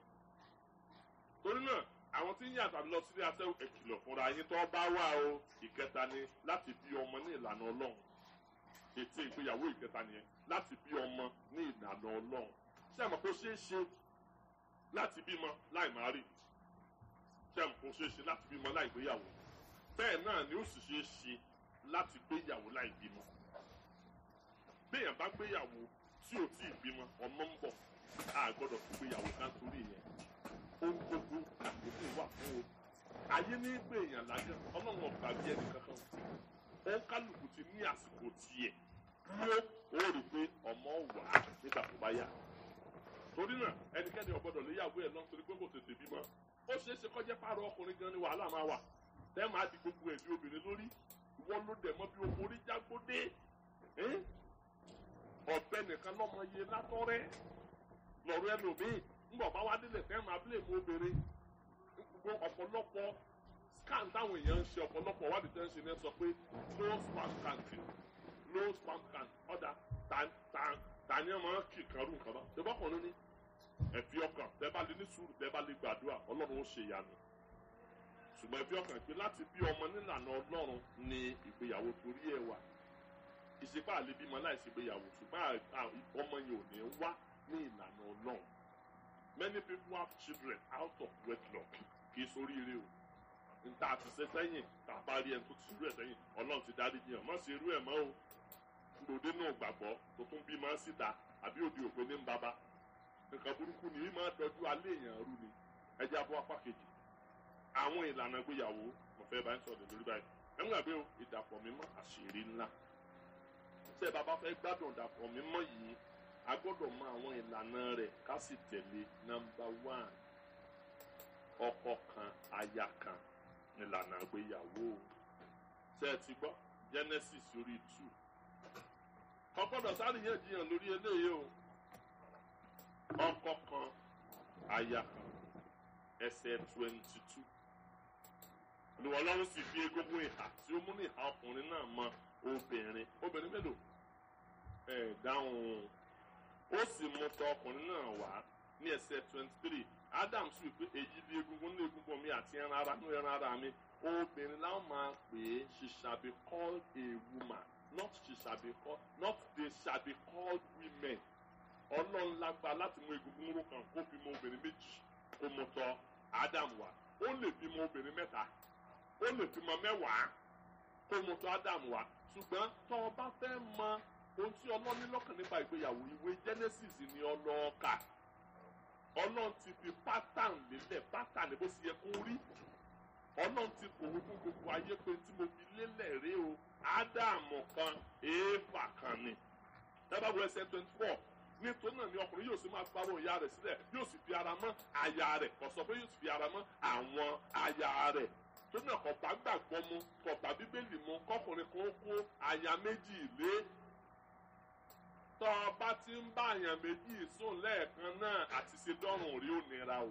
torí náà àwọn tí ń yà tàbí lọ sílé aṣẹ́wó ẹ̀kìlọ̀ fúnra yín tó bá wà o ìkẹta ni láti bí ọmọ ní ìlànà ọlọ́run ètò ìgbéyàwó ìkẹta nìyẹn láti bí ọmọ ní ìlànà ọlọ́run ṣé àmọ́ kó ṣeé ṣe láti bímọ láì má rí ṣé àmọ́ kó ṣeé ṣe láti bímọ láì gbéyàwó bẹ́ẹ̀ náà ni ó sì ṣeé ṣe láti gbéyàwó láì bímọ béèyàn bá gbéyàwó tí ò tí ì bímọ ọmọ ń bọ̀ a gbọ́dọ̀ fún gbéyàwó ká torí yẹn ohun gbogbo àkókò wà fún o ayé ní gbèyàn lájẹ ọlọ́run ọ̀gbà bí ẹnì kankan òun kálukú ti ní àsìkò tiẹ̀ yóò ó rí pé ọmọ wà nígbà tó bá yá torí náà ẹnikẹ́ni ò gbọ́dọ̀ léyàwó ẹ̀ lọ́n torí pé kò tètè bímọ ó ṣeé ṣe kọjá pààrọ̀ ọkùnrin gan ni wàhálà máa wà tẹ́ máa di gbogbo ẹ̀ bí obìnrin lórí ìwọ ló dẹ̀ mọ́ bí owó orí jágbódé ọ̀bẹ nìkan lọ́mọ iye látọ́rẹ́ lọ́rọ́ ẹlòmíì ńgbọ̀ bá wá délẹ̀ tẹ́ máa bílẹ̀ mú obìnrin gbogbo ọ̀pọ̀lọpọ̀ scan táwọn èèyàn ń ṣe ọ̀pọ̀lọpọ̀ wádìí tẹ́ ń ṣe ní sọ pé no spam count no spam count ọ̀dà tani ọmọ kì kan rú nǹkan bá ṣe bọ́kùnrin ní ẹ̀fí ọkàn tẹ́ bá lè ní sùúrù tẹ́ bá lè gbàdúrà ọlọ́run ó ṣe ìyanu ṣùgbọ́n ẹ̀fí ọkàn pé láti bí ọmọ nílànà ọlọ́run ni ìgbéyàwó torí ẹ̀ wà ìṣèpá àlè bímọ láìsí ìgbéyàwó ṣùgbọ́n ọmọ yẹn ò ní wá ní ìlànà ọlọ́run many people have children out of wedlock kì í soríire o níta àti ṣe sẹ́yìn tàbá rí ẹni tó ti rú ẹ̀ sẹ́yìn ọlọ́run ti dárí jiyàn má ṣe irú ẹ̀ mọ́ o lòdì náà gbàgbọ́ tó tún bí máa ń síta àbí òde òpin ní bàbá nǹkan burúkú ni yìí máa ń tọ́jú alẹ́ èèyàn rú ni ẹjẹ́ abọ́ apá kejì àwọn ìlànà ìgbéyàwó mo fẹ́ bá ń sọ̀rọ̀ lórí báyìí ẹ̀ ń gbàgbé o ìdàpọ̀ mímọ́ àṣírí ńlá tẹ́ ẹ bàbá fẹ́ gbádùn ìdàpọ̀ mímọ́ yìí a gbọ́dọ̀ mọ àwọn ìlànà rẹ̀ ká sì tẹ̀lé nọ́mbà 1 ọkọ kan aya kan ìlànà ìgbéyàwó tẹ́ ẹ ti gbọ́ Genesis orí 2 ọgbọ́dọ̀ sáríyànjiyàn lórí eléyìí o ọkọ kan aya kan ẹsẹ̀ 22 ni Ọlọ́run sì fi egungun ìhà tí ó mú ní ìhà ọkùnrin náà mọ obìnrin mélòó dáhùn ó sì mú tọ ọkùnrin náà wá ní ẹsẹ̀ 23 Adam sì wí pé èyí bí egungun ní egungun mi àti ẹran ara ní ẹran ara mi obìnrin láwọn máa pè é she shall be called a woman not they shall be called women Ọlọ́run lágbá láti mú egungun ró kan kó fi mọ obìnrin méjì kó mú tọ Adam wá ó lè fi mọ obìnrin mẹ́ta ó lè fi mọ mẹ́wàá kó mú tọ Adam wá ṣùgbọ́n tọ́ ọ bá fẹ́ mọ ohun tí Ọlọ́run ní lọ́kàn nípa ìgbéyàwó ìwé Genesis ni ọlọ́ọ̀ka Ọlọ́run ti fi pátán lélẹ̀ pátán bó ṣe yẹ kó rí Ọlọ́run ti kòwé fún gbogbo ayé pé tí mo fi lélẹ̀ rèé o Ádámù kan Éfà kan ni dábàá wọ ẹsẹ̀ 24 nítorí náà ni ọkùnrin yóò sì máa parọ́ ìyá rẹ̀ sílẹ̀ yóò sì fi ara mọ́ aya rẹ̀ kò sọ pé yóò sì fi ara mọ́ àwọn aya rẹ̀ tó náà kò bá gbàgbọ́ mu kò bá Bíbélì mu kọkùnrin kan kó aya méjì lé tọ́ ọ bá ti ń bá àyàn méjì sùn lẹ́ẹ̀kan náà àti ṣe dọ́rùn rí ò nira o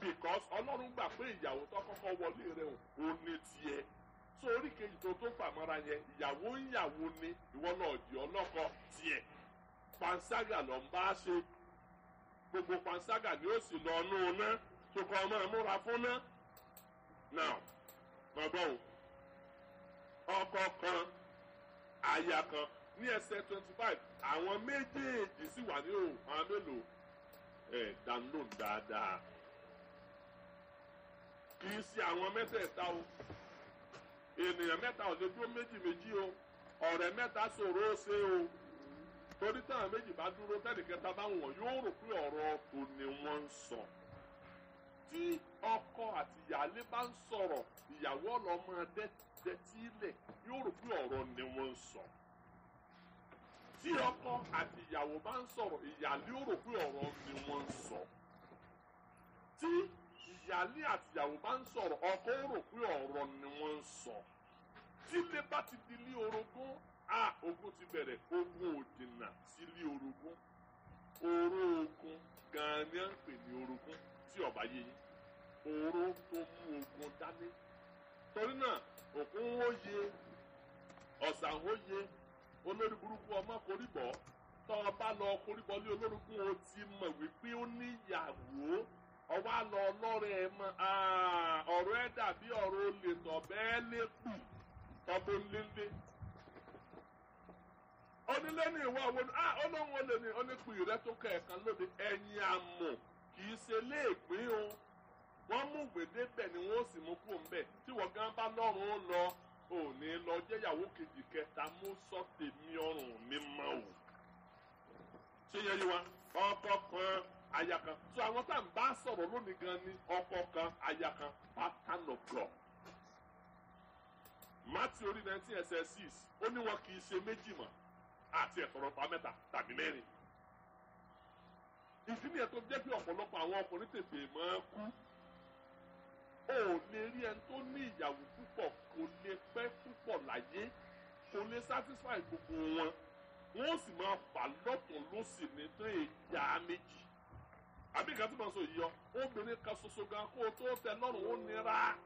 because Ọlọ́run gbà pé ìyàwó tó kọ́kọ́ wọlé rẹ̀ ò ní tiẹ̀ so orí kejì tó fàmọ́ra yẹn ìyàwó ń yàwó ni ìwọ náà di ọlọ́kọ tiẹ̀ panṣágà ló ń bá ṣe gbogbo panṣágà ni ó sì lọ nú ná tó kọ́ ọmọ múra fún ná now máa gbọ́ o ọkọ kan aya kan ní ẹsẹ̀ 25 àwọn méjèèjì sì wà ní òun àwọn mélòó download dáadáa kì í ṣe àwọn mẹ́tẹ̀ẹ̀ta o ènìyàn mẹ́ta ò lè dúró méjì o ọ̀rẹ́ mẹ́ta ṣòro ó ṣe o torí táwọn méjì bá dúró tẹ́nìkẹta bá wọ̀n yóò rò pé ọ̀rọ̀ tó ni wọ́n ń sọ tí ọkọ àti ìyáálé bá ń sọ̀rọ̀ ìyàwó ọlọ́mọ dẹ́tí ilẹ̀ yóò rò pé ọ̀rọ̀ ni wọ́n ń sọ tí ọkọ àti ìyàwó bá ń sọ̀rọ̀ ìyáálé ó rò pé ọ̀rọ̀ ni wọ́n ń sọ tí ìyáálé àti ìyàwó bá ń sọ̀rọ̀ ọkọ ó rò pé ọ̀rọ̀ ni wọ́n ń sọ tí ilé bá ti di ilé orogún ogun ti bẹ̀rẹ̀ ogun ò dènà sí ilé orogún oró ogun gan-an ni à ń pè ní orogún tí ọba yé yín oró tó mú ogun dání torí náà òkun ó yé ọ̀sán ó yé olórí burúkú ọmọ koríbọ̀ tọ́ ọ bá lọ koríbọ̀ lé olórogún o ti mọ̀ wípé ó níyàwó ọwọ́ àlọ́ ọlọ́rẹ̀ ẹ̀ mọ́ ọ̀rọ̀ ẹ̀ dàbí ọ̀rọ̀ olè tọ̀ bẹ́ẹ̀ lépù tọ́bọ̀ ńlẹ́lẹ́ onílé ní ìwọ àwọn olóhùn olè ní onípù rẹ tó kẹ̀ẹ̀kan lóde ẹ̀yìn àmọ̀ kì í ṣe léèpín o wọ́n mú gbèdé bẹ̀ ni wọ́n sì mú kú ńbẹ̀ tí wọ́n gan bá lọ́rùn ó lọ òní lọ jẹ́yàwó kejì kẹta mú sọ́tẹ̀ mi ọrùn mi mọ́ o ṣé yẹ yí wa ọkọ kan aya kan so àwọn tá à ń bá sọ̀rọ̀ lónìí gan ni ọkọ kan aya kan pattern of God Matthew orí 19 ẹsẹ̀ 6 ó ní wọn kì í ṣe méjì mọ́ àti ẹ̀sọ̀rọ̀ pa mẹ́ta tàbí mẹ́rin ìdí nìyẹn tó jẹ́ pé ọ̀pọ̀lọpọ̀ àwọn ọkùnrin tètè máa kú ó lè rí ẹni tó ní ìyàwó púpọ̀ kò lè pẹ́ púpọ̀ láyé kò lè satisfy gbogbo wọn wọ́n sì máa fà lọ́tún lósì ní tó èjà méjì àbí ìgbà tí mo sọ yìí yọ obìnrin kan ṣoṣo gan kó o tó tẹ́ lọ́rùn ó nira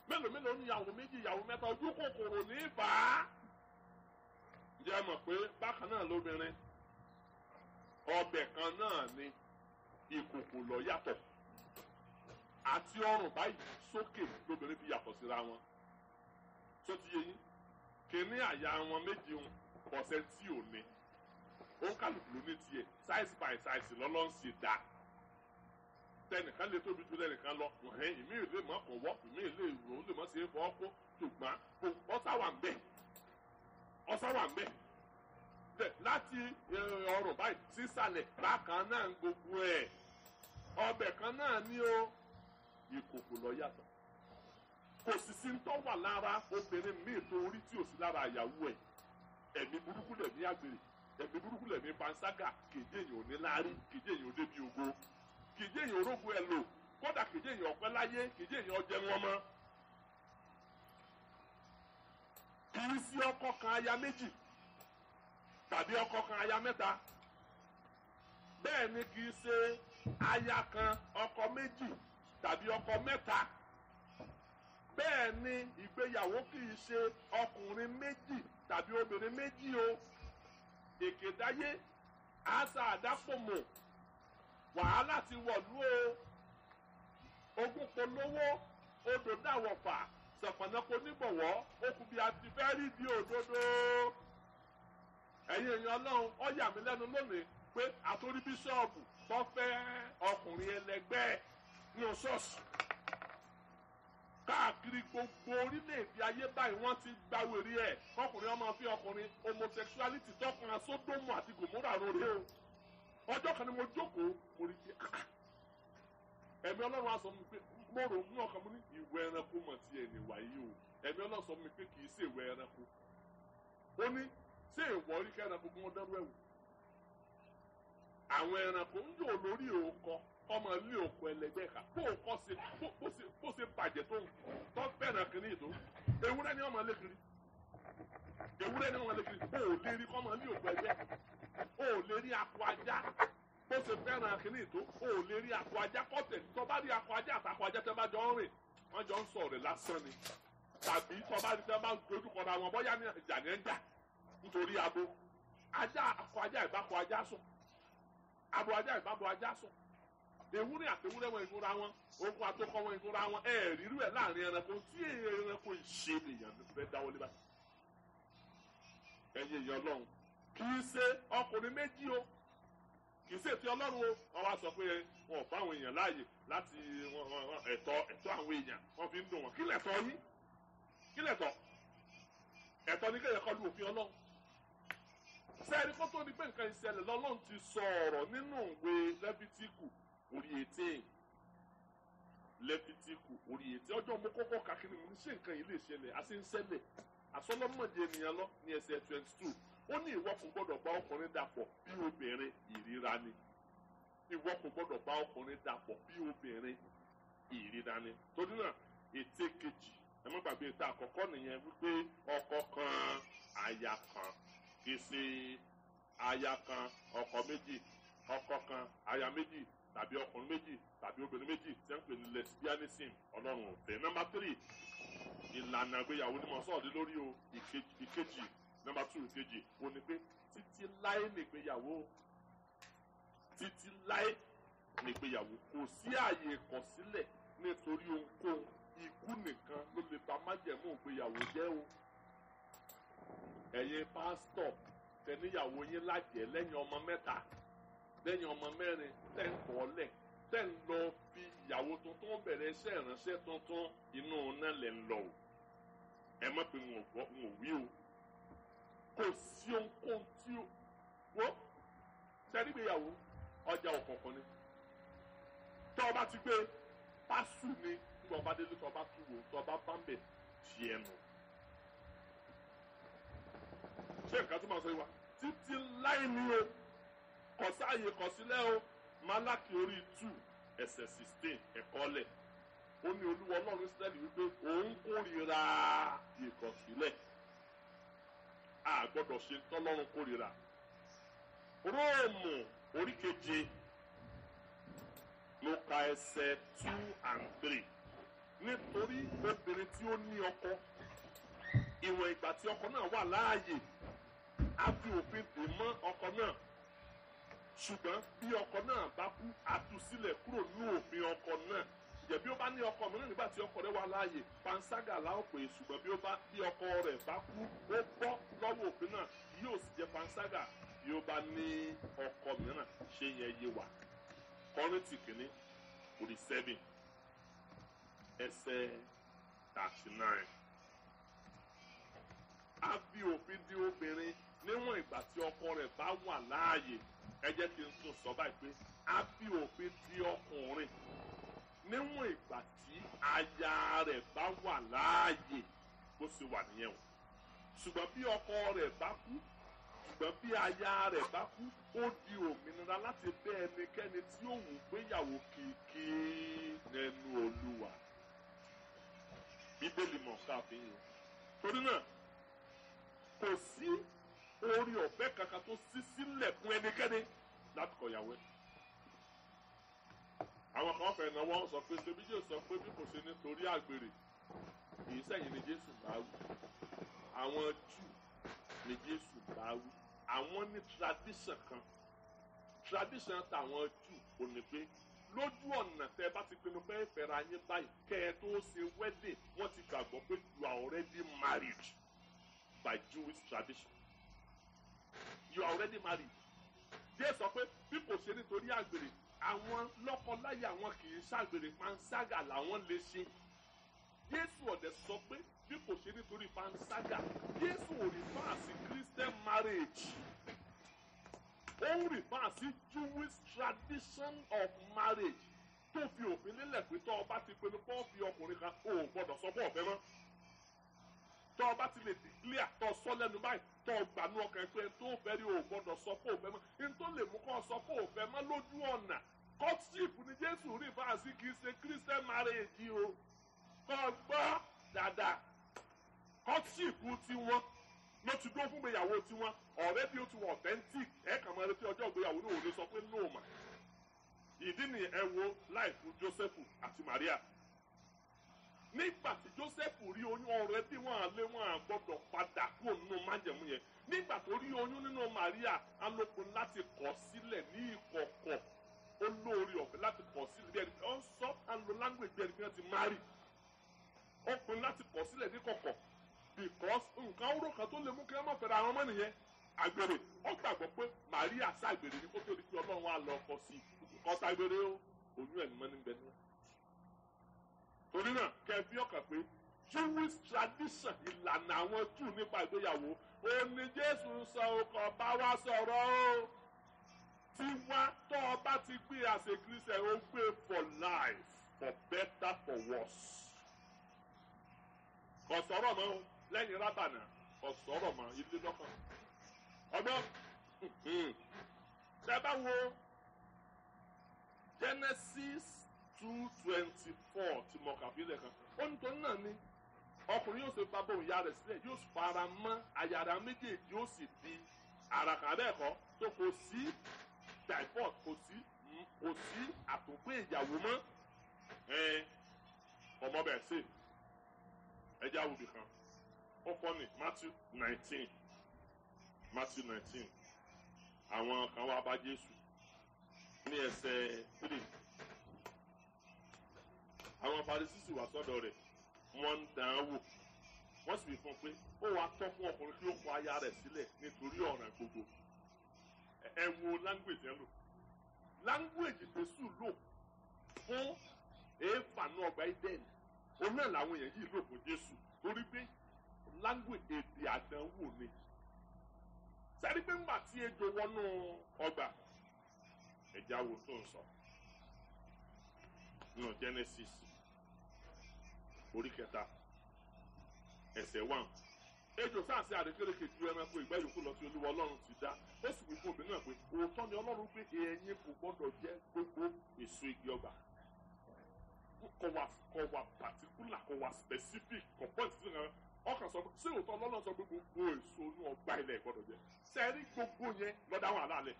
mélòó ní ìyàwó méjì ìyàwó mẹ́ta ojú kòkòrò ní ìbá ǹjẹ́ mọ̀ pé bákan náà lóbìnrin ọbẹ̀ kan náà ni ìkòkò lọ yàtọ̀ àti ọrùn báyìí sókè lóbìnrin fi yàtọ̀ síra wọn tó ti yé yín kíní àyà wọn méjì ń pọ̀sẹ̀ tí ò ní òun kálukú ló ní tiẹ̀ size by size lọ́lọ́ ń ṣe dá tẹnìkan lè tóbi ju lẹ́nìkan lọ ìmí ìlé mọ́ kàn wọ́ ìmí ìlé ìrò lè mọ́ sí é fọ́ kó ṣùgbọ́n ọ̀sá wà ń bẹ̀ láti ọrùn báyìí sísàlẹ̀ bákan náà ń gbogbo ẹ̀ ọbẹ̀ kan náà ní o ìkòkò lọ yàtọ̀ kò sì sí ń tọ́ wà lára obìnrin míì tó orí tí ò sí lára àyàwó ẹ̀ ẹ̀mí burúkú lẹ̀mí àgbèrè ẹ̀mí burúkú lẹ̀mí panṣágà kèjé èèyàn ò ní láárí kèjé èèyàn ò débi ògo kèjé èèyàn orógbó ẹ̀ lò kódà kèjé èèyàn ọ̀pẹ́ láyé kèjé èèyàn ọjẹ́ wọn mọ́ kì í sí ọkọ kan aya méjì tàbí ọkọ kan aya mẹ́ta bẹ́ẹ̀ ni kì í ṣe aya kan ọkọ méjì tàbí ọkọ mẹ́ta bẹ́ẹ̀ ni ìgbéyàwó kì í ṣe ọkùnrin méjì tàbí obìnrin méjì o èkédáyé àṣà àdápòmò wàhálà ti wọ̀lú o ogun polówó odò dàwọ̀fà sọ̀pọ̀nàpọ̀ onígbọ̀wọ́ okùn bíi àti fẹ́ rí di òdodo ẹ̀yin èèyàn ọlọ́run ó yà mí lẹ́nu lónìí pé àtòrí bíṣọ́ọ̀bù tó fẹ́ ọkùnrin ẹlẹgbẹ́ ní ṣọ́ọ̀ṣì káàkiri gbogbo orílẹ̀-èdè ayé báyìí wọ́n ti gba wèrè ẹ̀ ọkùnrin ọmọ fi ọkùnrin homosexuality tọkùnrin sódómù àti gòmórà lórí o ọjọ́ kan ni mo jókòó mo rí i ẹ̀mí ọlọ́run á sọ mi pé mo rò mú ọkàn mi ní ìwé ẹranko mọ̀ tí ẹ̀ nìwà yìí o ẹ̀mí ọlọ́run sọ mi pé kì í ṣe ìwé ẹranko ó ní ṣé ìwọ orí kẹ́ranko kí wọ́n dẹ́rù ẹ̀wù àwọn ẹranko ń yóò lórí òkọ ọmọ ilé òkọ ẹlẹgbẹ́ ká bó ṣe bàjẹ́ tó fẹ́ràn kìíní ìtò ewúrẹ́ ni ọmọ ilé kiri ó lè rí kọ́mọ ilé òkọ ẹgbẹ́ ó lè rí akọ ajá bó ṣe fẹ́ràn kìíní ìtò ó lè rí akọ ajá kọ́tẹ̀ tó bá rí akọ ajá àtàkọ ajá tẹ́ bá jọ ń rìn wọ́n jọ ń sọ̀rọ̀ lásán ni tàbí tó bá rí tẹ́ bá ń dojúkọ ra wọn bóyá ní ìjà ní ẹ̀jà nítorí abo ajá akọ ajá ìbákọ ajá sùn abo ajá ìbábo ajá sùn ewúrẹ́ àti ewúrẹ́ wọn ìgúnra wọn okun àtọkọ wọn ìgúnra wọn rírú ẹ̀ láàrin ẹranko tí ẹranko ìṣe lèèyàn fẹ́ dáwọ́lé báyìí. ẹ̀yin èèyàn Ọlọ́run kì í ṣe ọkùnrin méjì o kì í ṣe ti Ọlọ́run o wọ́n wá sọ pé wọn ò fún àwọn èèyàn láàyè láti ẹ̀tọ́ àwọn èèyàn wọ́n fi ń dùn wọn kí lẹ̀tọ́ yín kí lẹ̀tọ́ ẹ̀tọ́ ní kéèyàn kọ́ lu òfin Ọlọ́run. sẹ́ẹ̀rí kó tó di pé nǹkan ìṣẹ̀lẹ̀ lọ́lọ́run ti sọ ọ̀rọ̀ nínú ìwé Lẹ́fítíkù orí 18 Lẹ́fítíkù orí 18 ọjọ́ mo kọ́kọ́ kàkiri mo ní ṣé nǹkan yìí lè ṣẹlẹ̀ àti ń ṣẹlẹ̀ àsọlọ́mọdé ènìyàn lọ ní ẹsẹ̀ 22 ó ní ìwọ kò gbọ́dọ̀ bá ọkùnrin dàpọ̀ bí obìnrin ìríra ni ìwọ kò gbọ́dọ̀ bá ọkùnrin dàpọ̀ bí obìnrin ìríra ni torí náà ète kejì ẹ má gbàgbé ète àkọ́kọ́ nìyẹn wípé ọkọ kan aya kan kì í ṣe aya kan ọkọ méjì ọkọ kan aya méjì tàbí ọkùnrin méjì tàbí obìnrin méjì tí wọ́n pè ní lesbianism Ọlọ́run ò fẹ́. Number 3 ìlànà ìgbéyàwó ni mo sọ̀rọ̀ lórí o ìkejì Number 2 ìkejì ó ní pé títí láé nìgbéyàwó títí láé nìgbéyàwó kò sí ààyè ìkọ̀sílẹ̀ nítorí ohunkóhun ikú nìkan ló lè bà májẹ̀mú ìgbéyàwó jẹ́ o. ẹ̀yin pásítọ̀ tẹ̀níyàwó yín lájẹ̀ lẹ́yìn ọmọ 3 lẹ́yìn ọmọ 4 tẹ̀ ń kọ́lẹ̀ tẹ̀ ń lọ fi ìyàwó tuntun bẹ̀rẹ̀ iṣẹ́ ìránṣẹ́ tuntun inú náà lẹ̀ ń lọ o. ẹ má pe wọn ò wí o kò sí ohunkóhun tí ó wọ́n sẹ́rígbéyàwó ọjà òkùnkùn ni tọ́ ọba ti gbé pásù ni nígbà ọba délé tọ́ ọba túwò tọ́ ọba bámbẹ̀ tiẹ̀ nù. ṣé nǹkan tó máa sọ yìí wá títí láì ní o kọ̀sáàyè kọ̀sílẹ̀ o Málákì orí 2 ẹsẹ̀ 16 ẹ̀kọ́ lẹ̀ ó ní Olúwa Ọlọ́run Ísírẹ́lì wípé òun kórìíra ìkọ̀sílẹ̀ a gbọ́dọ̀ ṣe tọ́lọ́run kórìíra. Róòmù orí 7 ló ka ẹsẹ̀ 2 and 3 nítorí obìnrin tí ó ní ọkọ ìwọ̀n ìgbà tí ọkọ náà wà láàyè á fi òfin dè mọ́ ọkọ náà ṣùgbọ́n bí ọkọ náà bá kú á tú sílẹ̀ kúrò ní òfin ọkọ náà jẹ̀bi ó bá ní ọkọ mìíràn nígbà tí ọkọ rẹ̀ wà láàyè panṣágà láò pè ṣùgbọ́n bí ọkọ rẹ̀ bá kú ó bọ́ lọ́wọ́ òfin náà yóò sì jẹ́ panṣágà bí ó bá ní ọkọ mìíràn ṣe yẹn yé wa. Kọ́ríńtì kìíní orí 7 ẹsẹ̀ 39. a fi òfin di obìnrin níwọ̀n ìgbà tí ọkọ rẹ̀ bá wà láàyè ẹ jẹ́ kí n tún sọ báyìí pé a fi òfin di ọkùnrin níwọ̀n ìgbà tí aya rẹ̀ bá wà láàyè bó ṣe wà nìyẹn o ṣùgbọ́n bí ọkọ rẹ̀ bá kú ṣùgbọ́n bí aya rẹ̀ bá kú ó di òmìnira láti bẹ́ ẹnikẹ́ni tí ó wù gbéyàwó kìkì nínú Olúwa. Bíbélì mọ̀ káàfin torí náà kò sí orí ọ̀fẹ́ kankan tó ṣí sílẹ̀ fún ẹnikẹ́ni láti kọ̀yàwó ẹ̀. àwọn kan fẹ́ náà wọ́n sọ pé ṣebí Jésù sọ pé bí kò ṣe nítorí àgbèrè kì í sẹ́yìn ni Jésù bá wí àwọn Júù ni Jésù bá wí àwọn ní tradition kan tradition tàwọn Júù kò ní pé lójú ọ̀nà tẹ́ bá ti pinnu pé fẹ́ra yín báyìí kẹ́ ẹ tó ṣe wedding wọ́n ti gbàgbọ́ pé you are already married by Jewish tradition you are already married. Jésù sọ pé bí kò ṣe nítorí àgbèrè àwọn lọ́kọláya wọn kì í ṣàgbèrè panṣágà làwọn lè ṣe. Jésù ọ̀dẹ̀ sọ pé bí kò ṣe nítorí panṣágà Jésù ò rí fáà sí Christian marriage ó ń rí fáà sí Jewish tradition of marriage tó fi òfin lélẹ̀ pé tọ́ ọba ti pinnu kó fi ọkùnrin kan ó gbọ́dọ̀ sọ fún ọ̀fẹ́ mọ́ tọ́ ọba ti lè declare tọ́ sọ lẹ́nu báyìí tọ́ gbanú ọkàn pé tó fẹ́ rí o gbọ́dọ̀ sọ fún òfẹ́ mọ́ ní tó lè mú kọ́ sọ fún òfẹ́ mọ́ lójú ọ̀nà courtship ni Jésù rí fáà sí kì í ṣe Christian marriage o kọ́ gbọ́ dáadáa courtship tiwọn ló ti dó fún ìgbéyàwó tiwọn ọ̀rẹ́ bí ó ti wọ authentic ẹ̀ kàn máa retí ọjọ́ ìgbéyàwó ní òde sọ pé no mà ìdí ni ẹ wo láìfù Jósẹ́fù àti Màríà nígbà tí Jósẹ́fù rí oyún ọ̀rẹ́ bí wọ́n á lé wọ́n á gbọ́dọ̀ padà kúrò nínú májẹ̀mú yẹn nígbà tó rí oyún nínú Màríà á lópin láti kọ̀ sílẹ̀ ní ìkọ̀kọ̀ ó lóore ọ̀fẹ́ láti kọ̀ sílẹ̀ bí ẹni ó ń sọ and lo language bí ẹni pé wọ́n ti marry ó pinnu láti kọ̀ sílẹ̀ ní kọ̀kọ̀ because nǹkan oró kan tó lè mú kí wọ́n má fẹ́ra àwọn ọmọ nìyẹn àgbèrè ó gbàgbọ́ pé Màríà ṣàgbèrè ní kó tó di pé Ọlọ́run wà lọ kọ sí kọ́ ṣàgbèrè ó oyún ẹ̀ ní mọ́ níbẹ̀ náà torí náà kẹfí ọkàn pé Jewish tradition ìlànà àwọn Júù nípa ìgbéyàwó òní Jésù sọ ọkọ̀ bá wa sọ̀rọ̀ o tí wá tó o bá ti gbé as a Christian ó gbé for life for better for worse kò sọ̀rọ̀ mọ́ lẹ́yìn rábànà kò sọ̀rọ̀ mọ́ ilé lọ́kàn ọgbọ́n tẹ́ bá wo Genesis 2:24 tí mo kà fi lẹ́ẹ̀kan ó ní tó náà ni ọkùnrin yóò ṣe bàbá òun ìyá rẹ̀ sílẹ̀ yóò fara mọ́ àyàrá méjèèjì yóò sì di ara kan bẹ́ẹ̀ kọ́ tó kò sí divorce kò sí àtúnpé ìyàwó mọ́ ọmọ bẹ́ẹ̀ ṣe ẹjẹ́ àwùjọ kan ó kọ́ ní Matthew 19 àwọn kan wá bá Jésù ní ẹsẹ̀ 3 àwọn Farisí sì wá sọ́dọ̀ rẹ̀ wọ́n ń dán án wò wọ́n sì fi fún un pé ó wàá tọ́ fún ọkùnrin tí ó kọ aya rẹ̀ sílẹ̀ nítorí ọ̀ràn gbogbo ẹ wo language yẹn lò language Jésù lò fún Éfà náà ọgbà Édẹ́nì òun náà làwọn èèyàn yìí lò fún Jésù torí pé language èdè àdánwò ni sẹ́ni pé ńgbà tí ejò wọnú ọgbà ẹ̀já wo tó ń sọ nínú Genesis orí 3 ẹsẹ̀ 1 ejò sáàsì àrékérekè ju ẹranko ìgbà yòókù lọ sí Olúwa Ọlọ́run ti dá ó sì wí fún obìnrin náà pé òótọ́ ni Ọlọ́run pé ẹ̀yin kò gbọ́dọ̀ jẹ gbogbo èso igi ọgbà kò wà particular kò wà specific kò point sí nǹkan ọkàn sọ sí òótọ́ Ọlọ́run sọ pé gbogbo èso inú ọgbà ilẹ̀ gbọ́dọ̀ jẹ sẹ́ẹ̀rí gbogbo yẹn lọ́dá wà lálẹ́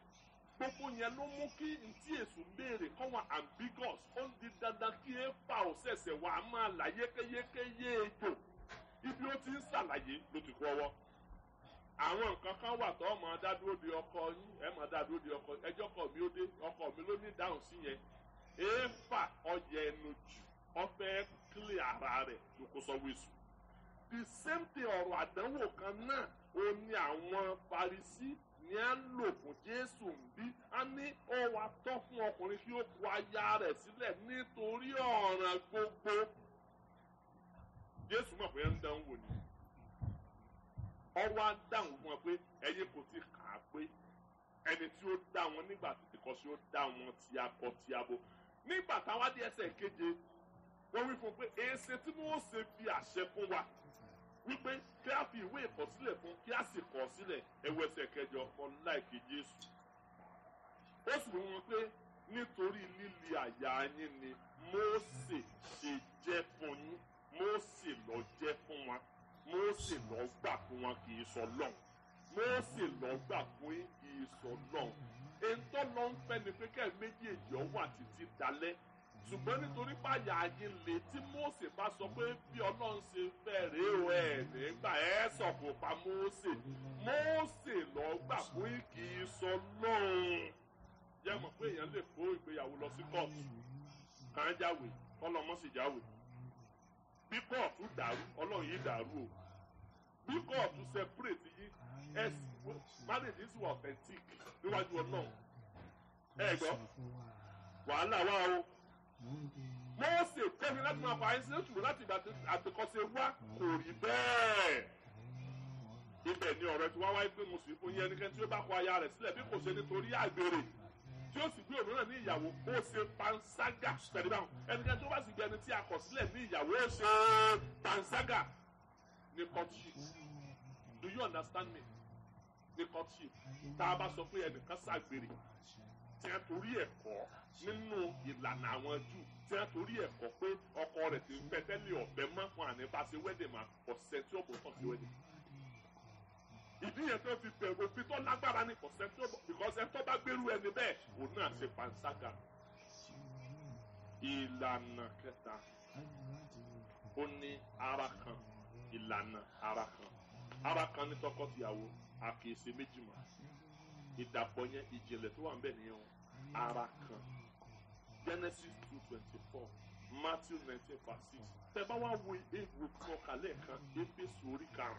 gbogbo yẹn ló mú kí ntí èso béèrè kọ́ wọn ambiguous ó ń di dandan kí Éfà ò ṣẹ̀ṣẹ̀ wà á máa là yékéyékéyé ejò ibi ó ti ń ṣàlàyé ló ti kú ọwọ́ àwọn nǹkan kan wà tó máa dá dúró de ọkọ yín ẹ máa dá dúró de ọkọ ẹjọ́ kọ̀ mi ó dé ọkọ mi ló ní dáhùn sí yẹn Éfà ọyẹ ẹnu jù ọfẹ́ kílè ara rẹ̀ ló kó sọ wíṣù the same thing ọ̀rọ̀ àdánwò kan náà ó ní àwọn Farisí ní à ń lò fún Jésù ń bí a ní ó wá tọ́ fún ọkùnrin kí ó kọ aya rẹ̀ sílẹ̀ nítorí ọ̀ràn gbogbo Jésù mọ̀ pé ẹ ń dán wò ni ọwọ́ á dáhùn fún wọn pé ẹ̀yin kò ti kà á pé ẹni tí ó dá wọn nígbà tí kò sí ó dá wọn ti akọ ti abo nígbà táwọn adé ẹsẹ̀ keje wọ́n wí fún pé èsè tí wọ́n ṣe fi àṣẹ fún wa wípé kí a fi ìwé ìkọsílẹ̀ fún kí a sì kọ sílẹ̀ ẹwọ ẹsẹ̀ kẹjọ ọláìkè Jésù ó sì wí wọn pé nítorí líle àyà yín ni Mósè ṣe jẹ́ fún yín Mósè lọ jẹ́ fún wa Mósè lọ gbà fún wọn kì í sọ lọ́hùn Mósè lọ gbà fún yín kì í sọ lọ́hùn ètò lọ ń fẹ́ ni pé kẹ́ méjèèjì ọwọ́ àtìtì dalẹ̀ ṣùgbọ́n nítorí báyà yín lè tí Mósè bá sọ pé bí Ọlọ́run ṣe fẹ́ rèé o ẹ̀ nígbà ẹ̀ sọ̀kò pa Mósè lọ gbà fún yín kì í sọ lọ́hùn jẹ́ mọ̀ pé èèyàn lè kó ìgbéyàwó lọ sí kóòtù kàn án jáwèé kọ́lọ́mọ́ sì jáwèé bí kóòtù dàrú Ọlọ́run yìí dàrú o bí kóòtù separate yìí marriage is authentic níwájú Ọlọ́run ẹ gbọ́ wàhálà wà o Mósè tẹ́mi láti máa fà áyín sí ètùrú láti ìgbà àtẹ̀kọ́sẹ̀ wá kò rí bẹ́ẹ̀ ibẹ̀ ni ọ̀rọ̀ tí wá wáyé pé mo sì fún yín ẹnikẹ́ni tí ó bá kọ aya rẹ̀ sílẹ̀ bí kò ṣe nítorí àgbèrè tí ó sì gbé òmíràn ní ìyàwó ó ṣe panṣágà tẹ̀lé báwọn ẹnikẹ́ni tí ó bá sì gbé ẹni tí a kọ̀ sílẹ̀ ní ìyàwó ó ṣe panṣágà ní courtship do you understand me ní courtship tá a bá sọ pé ẹnìkan ṣàgbèrè tí a torí ẹ̀kọ́ nínú ìlànà àwọn Júù tí a torí ẹ̀kọ́ pé ọkọ rẹ̀ ti ń fẹ́ tẹ́lẹ̀ ọ̀bẹ mọ́ fún àníbáṣe wedding mà ọ̀sẹ̀ tí ó bọ̀ tán sí wedding. ìdí yẹn tó fi bẹ̀rù òfin tó lágbára ní ọ̀sẹ̀ tí ó bọ̀ because ẹ tó bá gbérú ẹni bẹ́ẹ̀ òun náà ṣe panṣágà. ìlànà kẹta ó ní ara kan ìlànà ara kan ní tọkọtìyàwó àkèsè méjì mọ́ ìdàpọ̀ yẹn ìjìnlẹ̀ tó wà ń bẹ̀ nìyẹn o ara kan Genesis 2:24, Matthew 19:6. Tẹ́ bá wá wo ewu tí wọ́n kà lẹ́ẹ̀kan Éfésù orí 5.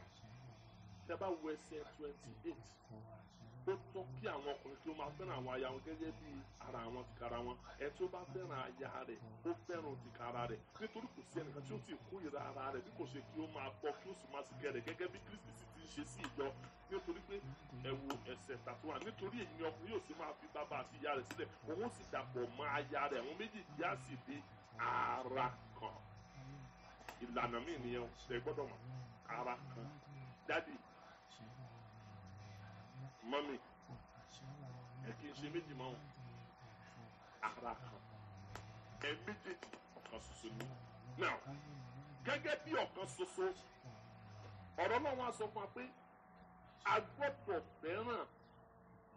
Tẹ́ bá wo ẹsẹ̀ 28. Ó tọ́ kí àwọn ọkùnrin kí ó máa fẹ́ràn àwọn aya wọn gẹ́gẹ́ bí ara wọn tìkára wọn. Ẹ tí ó bá fẹ́ràn aya rẹ̀, ó fẹ́ràn tìkára rẹ̀. Nítorí kò sí ẹnìkan tí ó ti kórìíra ara rẹ̀ bí kò ṣe kí ó máa bọ́ kí ó sì máa sì gẹ̀rẹ̀ gẹ́gẹ́ bí Kristi sì ti ń ṣe sí ìjọ. Nítorí pé ẹ wo ẹsẹ̀ tàtúwà. Nítorí èyí ni ọkùnrin yóò sì máa fi bàbá àti ìyá rẹ̀ sílẹ̀. Òun sì dàpọ̀ mọ́ aya rẹ̀. Àwọn méjèèjì á sì di ara kan. Ìlànà míì nìyẹn ṣe gbọ́dọ̀ mọ̀. Ara kan. Dádì, mọ́mì, ẹ kì í ṣe méjì mọ́ ara kan. Ẹ méjèèjì ọ̀kan ṣoṣo ni. Now, gẹ́gẹ́ bí ọ̀kan ṣoṣo, ọ̀rọ̀ náà wá sọ fún wa pé a gbọ́dọ̀ fẹ́ràn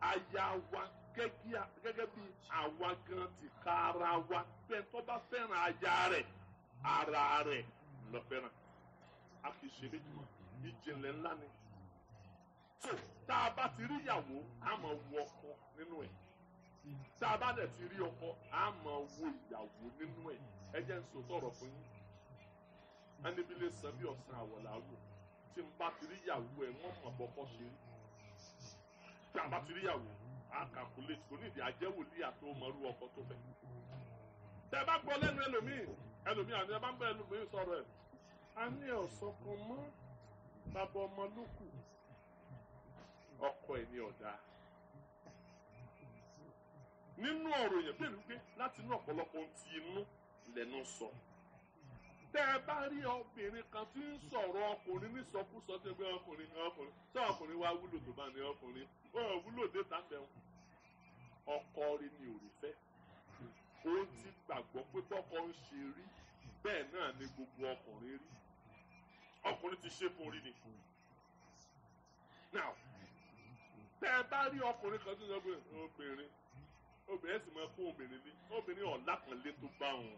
aya wa gẹ́gẹ́ bí àwa gan ti ka ara wa. Bẹ́ẹ̀ tó bá fẹ́ràn aya rẹ̀, ara rẹ̀ lọ fẹ́ràn. A kì í ṣe méjì mọ́. Ìjìnlẹ̀ ńlá ni. So tá a bá ti rí ìyàwó, a máa wo ọkọ nínú ẹ̀. Tá a bá dẹ̀ ti rí ọkọ, a máa wo ìyàwó nínú ẹ̀. Ẹ jẹ́ n sọ tọ̀rọ̀ fún yín. Ẹni bí lè san bí ọ̀sán àwọ̀là wò. Tí n bá ti rí ìyàwó ẹ̀, wọ́n mọ̀ bọ́kọ́ ṣe rí. Tí a bá ti rí ìyàwó, a calculate kò ní ìdí ajẹ́wòlíì àti ọmọrú ọkọ tó fẹ́. Tẹ́ bá gbọ́ lẹ́nu ẹlòmíì àti ẹ bá ń bẹ ẹlòmíì sọ̀rọ̀ ẹ̀. A ní ọ̀sán kan mọ́ bàbá ọmọ ló kù. Ọkọ ẹ̀ ní ọ̀dà. Nínú ọ̀rọ̀ yẹn bẹ́ẹ̀ ni pé láti inú ọ̀pọ̀lọpọ̀ ohun tí inú lẹ́nu sọ. Tẹ́ ẹ bá rí obìnrin kan tí ń sọ̀rọ̀ ọkùnrin nísọkúsọ tí ẹgbẹ́ ọkùnrin tí ọkùnrin wa wúlò tó bá ní ọkùnrin wọ́n wúlò dé tàbẹ̀ wọn. Ọkọ rí ni ò rí fẹ́. Ó ti gbàgbọ́ pé bọ́kọ ń ṣe rí bẹ́ẹ̀ náà ni gbogbo ọkùnrin rí. Ọkùnrin ti ṣe fún orí ni. Now, tẹ́ ẹ bá rí ọkùnrin kan tó sọ pé obìnrin sì máa kó obìnrin ní obìnrin ọ̀làkànlé tó bá wọn.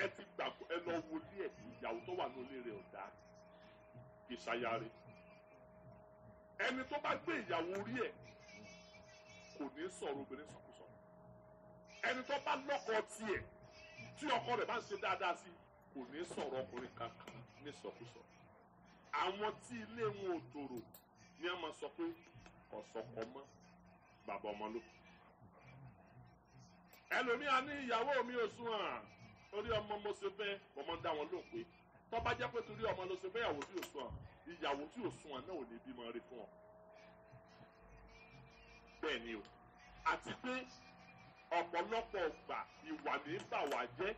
Ẹ ti gbàgbọ́ ẹ lọ wọlé ẹ̀ ìyàwó tó wà nílé rẹ̀ ọ̀dà ìṣayáre. Ẹni tó bá gbé ìyàwó orí ẹ̀ kò ní sọ̀rọ̀ obìnrin sọ̀kúsọ. Ẹni tó bá lọ́kọ tiẹ̀ tí ọkọ rẹ̀ bá ń ṣe dáadáa sí kò ní sọ̀rọ̀ ọkùnrin kankan ní sọ̀kúsọ. Àwọn tí ilé wọn ò tòrò ni a máa sọ pé ọ̀sọ̀kọ mọ́ bàbá ọmọ ló. Ẹlòmíà ní ìyàwó mi ò sún à torí ọmọ mo ṣe fẹ́ ọmọ dá wọn lóhùn pé tó bá jẹ́ pé torí ọmọ ló ṣe fẹ́ ìyàwó tí ò sún à ìyàwó tí ò sún à náà ò ní bímọ rí fún ọ. Bẹ́ẹ̀ ni o àti pé ọ̀pọ̀lọpọ̀ ọgbà ìwà ní bà wá jẹ́.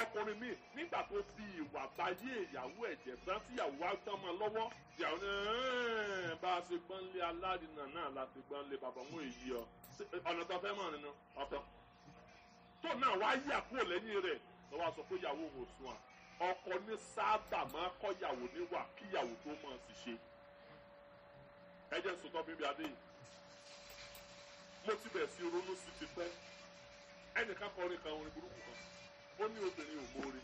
Ọkùnrin mi nígbà tó fi ìwà báyé ìyàwó ẹ̀jẹ̀ tán tí ìyàwó wa tán mọ́ lọ́wọ́ ìyàwó ní bá a ṣe gbọ́n lé aládìnà náà láti gbọ́n lé bàbá mú èyí ọ ọ̀nà tó fẹ́ mọ̀ nínú ọ̀tọ̀ tó náà wá yà kúrò lẹ́yìn rẹ̀ lọ́wọ́ sọ pé ìyàwó wò sùn à ọkọ ní sábà máa kọ́ ìyàwó níwà kí ìyàwó tó mọ̀ sí ṣe. Ẹ jẹ́ sọ́tọ́ bíbí adé yìí mo ti bẹ̀ sí ronú sí ti pẹ́ ẹnìkan kọrin kan orin burúkú kan ó ní obìnrin ò mórè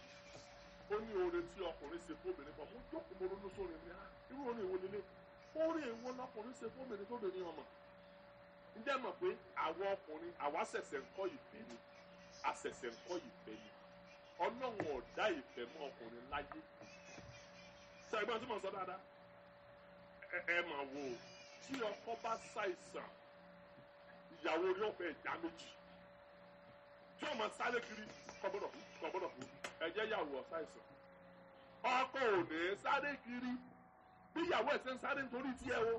ó ní oore tí ọkùnrin ṣe fóbìnrin kan mo jókòó mo ronú sórí mi irú orin èwo nílé oore èwo lọkùnrin ṣe fóbìnrin tóbìnrin ọmọ ǹjẹ́ mọ̀ pé àwọn ọkùnrin àwa ṣẹ̀ṣẹ̀ ń kọ́ ìfẹ́ ni a ṣẹ̀ṣẹ̀ ń kọ́ ìfẹ́ ni Ọlọ́run ọ̀dá ìfẹ́ mọ́ ọkùnrin láyé ṣe ẹgbẹ́ tí mo sọ dáadáa ẹ máa wo tí ọkọ bá ṣàìsàn ìyàwó orí ọ̀fẹ́ ìjà méjì tí ọmọ sáré kiri kọ̀bọ̀dọ̀ fún ẹ̀jẹ̀ ìyàwó ọ̀ṣàìsàn ọkọ ò ní sáré kiri bí ìyàwó ẹ̀ ṣe ń sáré nítorí tiẹ̀ o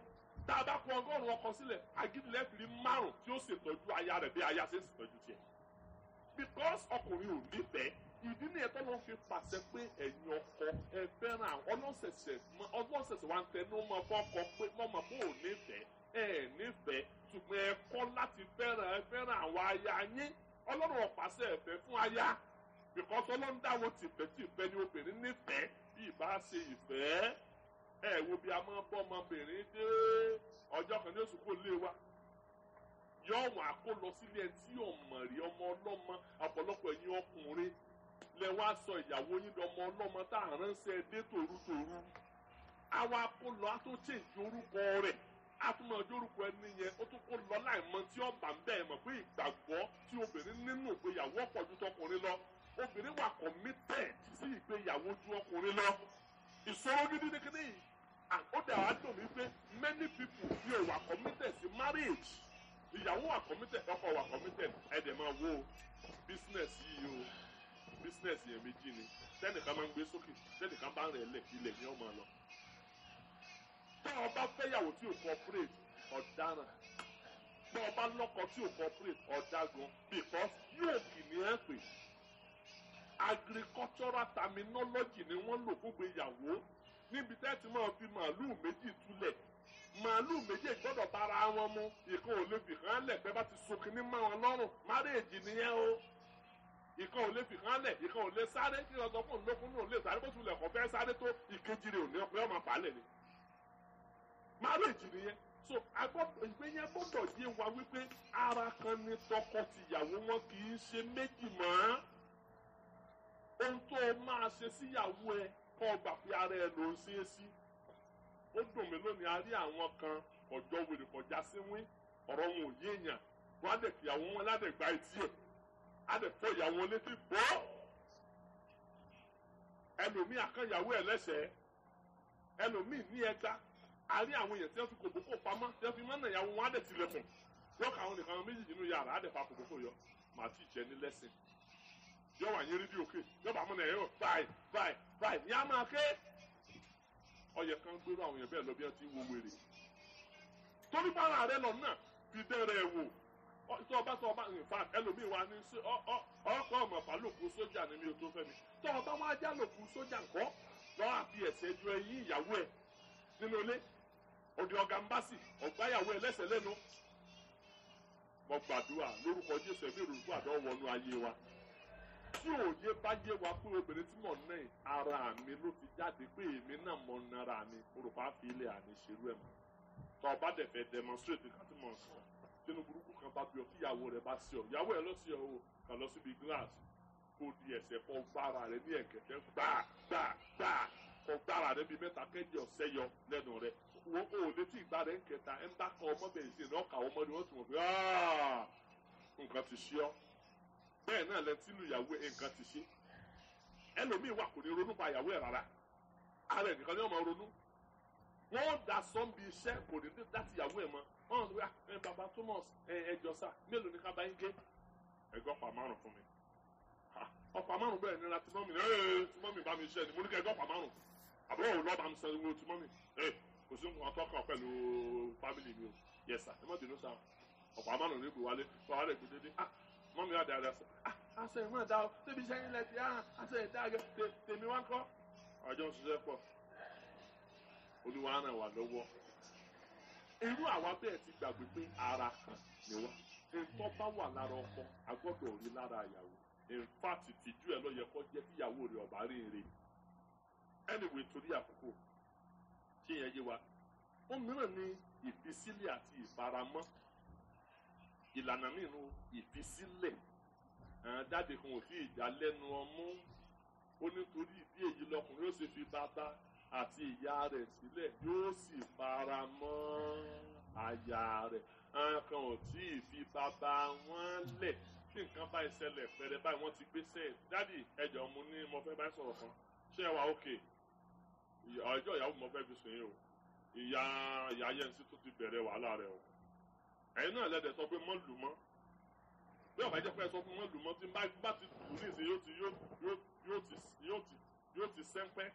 tá a bá kó 100 ọkọ sílẹ̀ agídílẹ̀ fìrí 5 tí ó ṣètọ́jú aya rẹ̀ bí aya ṣe ń ṣètọ́jú tiẹ̀ because ọkùnrin ò nífẹ̀ẹ́ ìdí ni ẹ̀tọ́ ló fi pàṣẹ pé ẹ̀yin ọkọ ẹ fẹ́ràn ọlọ́sẹ̀sẹ̀ wa ń tẹnu mọ́ fọ́kọ pé mọ́mọ́ kó ò nífẹ̀ẹ́ ẹ nífẹ̀ẹ́ ṣùgbọ́n ẹ kọ́ láti fẹ́ràn àwọn aya yín Ọlọ́run ọ̀pàṣẹ ẹ̀fẹ́ fún aya because Ọlọ́run dáwọ́ tìfẹ́ ni obìnrin nífẹ̀ẹ́ bí ìbá ṣe ìfẹ́ ẹ wo bí a máa bọ́ ọmọbìnrin dé ọjọ́ kan ní oṣù kò lé wa yọ wọn àkó lọ sílé ẹni tí yóò mọ̀ rí ọmọ ọlọ́mọ ọ̀pọ̀lọpọ̀ ẹ̀yin ọkùnrin lẹ wá sọ ìyàwó yín lọmọ ọlọ́mọ tá à ránṣẹ́ dé tòrútòrú àwa kó lọ á tó change orúkọ rẹ̀ atúmọ̀ ọjọ́ orúkọ ẹni yẹn ó tún kó lọ láìmọ̀ tí ó bà ń bẹ́ẹ̀ mọ̀ pé ìgbàgbọ́ tí obìnrin nínú ìgbéyàwó ọ̀pọ̀ ju tọkùnrin lọ obìnrin wà committed sí ìgbéyàwó ju ọkùnrin lọ ìṣòro gidi ní kíní yìí ó dẹ̀ wá dùn mí pé many people ní ò wà committed sí marriage ìyàwó wà committed ọkọ wà committed ẹ̀dẹ̀ máa wo business yìí o business yẹn méjì ni tẹ́nìkan máa ń gbé sókè tẹ́nìkan bá ń rẹ̀ lẹ̀ ilẹ̀ ni ó máa lọ. Tí ọba fẹ́yàwó tí ò cooperate ọ̀daràn tí ọba lọ́kọ tí ò cooperate ọ̀daràn because yóò kì ní ẹ̀ pè agricultural terminology ni wọ́n lò fún ìgbéyàwó níbi tẹ́ ti máa fi màálùú méjì túlẹ̀ màálùú méjì gbọ́dọ̀ bára wọn mu ìkan ò lè fi hàn lẹ̀ pé bá ti so kinní mọ́ wọn lọ́rùn marriage nìyẹn o ìkan ò lè fi hàn lẹ̀ ìkan ò lè sáré kí ọ̀sán fún òǹdókun náà lè sáré bó tilẹ̀ kọ́ fẹ́ sáré tó ìkejì rẹ̀ ò ní ọ̀pẹ́ ọmọ pàálẹ̀ ni marriage nìyẹn so ìgbéyẹn gbọ́dọ̀ yé wa wípé ara kan ní tọkọ-tìyàwó wọn kì í ṣe méjì mọ́ ohun tó o máa ṣe síyàwó ẹ kọ́ ọgbà pé ara ẹ ló ń ṣe é sí ó dùn mí lónìí a rí àwọn kan ọjọ́ wèrè kọjá síwín ọ̀rọ̀ wọn ò yéèyàn wọn á dẹ̀ fìyàwó wọn ládẹ̀ gba etí ẹ̀ á dẹ̀ fọ́ ìyàwó létí bọ́ ẹlòmíì akányàwó ẹ̀ lẹ́sẹ̀ẹ́ ẹlòmíì ní ẹgbá a rí àwọn èèyàn tí wọ́n fi kòbókò pamọ́ tí wọ́n fi mọ́nà ìyàwó wọn á dẹ̀ tilẹ̀kùn wọ́n kà àwọn nìkan méjì nínú yàrá á dẹ̀ fa kòbókò yọ màá tí ì jẹ ní lẹ́sìn yọ wà yín rédíò ké yọ bá mọ́nà ẹ̀yọ́ báyìí ní a máa ké ọyẹ kan gbérò àwọn èèyàn bẹ́ẹ̀ lọ bí wọ́n ti wo wèrè torí bára rẹ lọ náà fi dẹ́rẹ́ wò tọ́ọ̀bá in fact ẹlòmíì wa ní ọkọ̀ ọmọ fàlùkù sójà ni mi ò tó fẹ́ mi tọ́ọ̀bá wa já lòkù sójà ńkọ́ lọ́wọ́ àfi ẹ̀sẹ̀ ju ẹyin ìyàwó ẹ̀ nínú ilé òdì ọ̀gá mbásì ọ̀gbáyàwó ẹ̀ lẹ́sẹ̀ lẹ́nu mo gbàdúrà lórúkọ Jésù ẹ̀mí ìrònú àdó wọnú ayé wa tí òye bá yé wa pé obìnrin tí mò ń ná ara mi ló fi jáde pé èmi náà mọ nára mi orúkọ àfi ilé àní ṣerú ẹ̀ mọ́ tọ́ ọba dẹ̀ fẹ́ demonstrate ká tí mò ń sọ tínú burúkú kan bá bí ọ kí ìyàwó rẹ bá sí ọ ìyàwó ẹ lọ sí ọ o kà lọ síbi glass kó di ẹsẹ̀ kọ gbára rẹ ní ẹ̀kẹ́tẹ́ gbà kọ gbára rẹ bí mẹ́ta kẹ́jì ọ̀sẹ̀ yọ lẹ́nu rẹ wo o létí ìgbà rẹ ń kẹta ẹ ń bá kan ọmọ bẹ̀rẹ̀ sí ẹ̀ náà kà ọmọ ni wọ́n ti mọ̀ pé nǹkan ti ṣe ọ́ bẹ́ẹ̀ náà lẹ tí ìyàwó ẹ̀ nǹkan ti ṣe ẹlòmíì wà kò ní ronú pa ìyàwó ẹ̀ rárá ara ẹ̀ nìkan ni wọ́n máa ronú wọ́n da sọ́nbi iṣẹ́ kò ní láti ìyàwó ẹ̀ mọ́ wọ́n ní wá baba Thomas ẹjọ́ sá mélòó ni ká bá yín gé ẹgbẹ́ ọ̀pá márùn fún mi ọ̀pá márùn bẹ́ẹ̀ nira tí mọ́mì tí mọ́mì bá mi ṣe ni mo ní kẹ́ ẹgbẹ́ ọ̀pá márùn àbúrò òun lọ́ọ́ bá mi san owó tí mọ́mì kò sí nǹkan tó kàn pẹ̀lú fámìlì mi o yes sir ẹ má bínú sá ọ̀pá márùn ní ìgbò wálé tó wálé gbé dédé mọ́mì á dáadáa sọ aṣọ ìmọ̀ ẹ̀dá o débi iṣẹ́ yín lẹ́tì aṣọ ìdá tèmi wá ń kọ́ ọjọ́ ń ṣiṣẹ́ pọ̀ Olúwa ràn wá lọ́wọ́ irú àwa bẹ́ẹ̀ ti gbàgbé pé ara kan ni wá nǹkan bá wà lára ọkọ agbọ́dọ̀ rí lára ìyàwó in fact ìtìjú ẹ̀ ló yẹ kó jẹ́ kí ìyàwó rẹ̀ ọ̀bá rí rè anyway torí àkókò kí yẹn yé wa ohun mìíràn ni ìfisílẹ̀ àti ìfaramọ́ ìlànà mìíràn ìfisílẹ̀ jáde kan ò sí ìjà lẹ́nu ọmú ó nítorí ìdí èyí lọkùnrin ó sì fi bàbá àti ìyá rẹ̀ sílẹ̀ yóò sì fara mọ́ aya rẹ̀ nǹkan ò tí ì fi bàbá wọn lẹ̀ tí nǹkan bá ìṣẹ̀lẹ̀ pẹ̀rẹ̀ báyìí wọ́n ti gbéṣẹ́ dádì ẹ̀jọ̀ mo ní mo fẹ́ báyìí sọ̀rọ̀ kan ṣé ẹ wà ókè ọjọ́ ìyàwó mo fẹ́ fi sùn yín o ìyá Yẹnsí tó ti bẹ̀rẹ̀ wàhálà rẹ̀ o ẹ̀yin náà lẹ́dẹ̀ sọ pé mọ́ lù mọ́ bí ọ̀bá jẹ́ pé ẹ sọ fún mọ́ lù mọ́ tí bá ti lù ní ìsìn yóò ti sẹ́ńpẹ́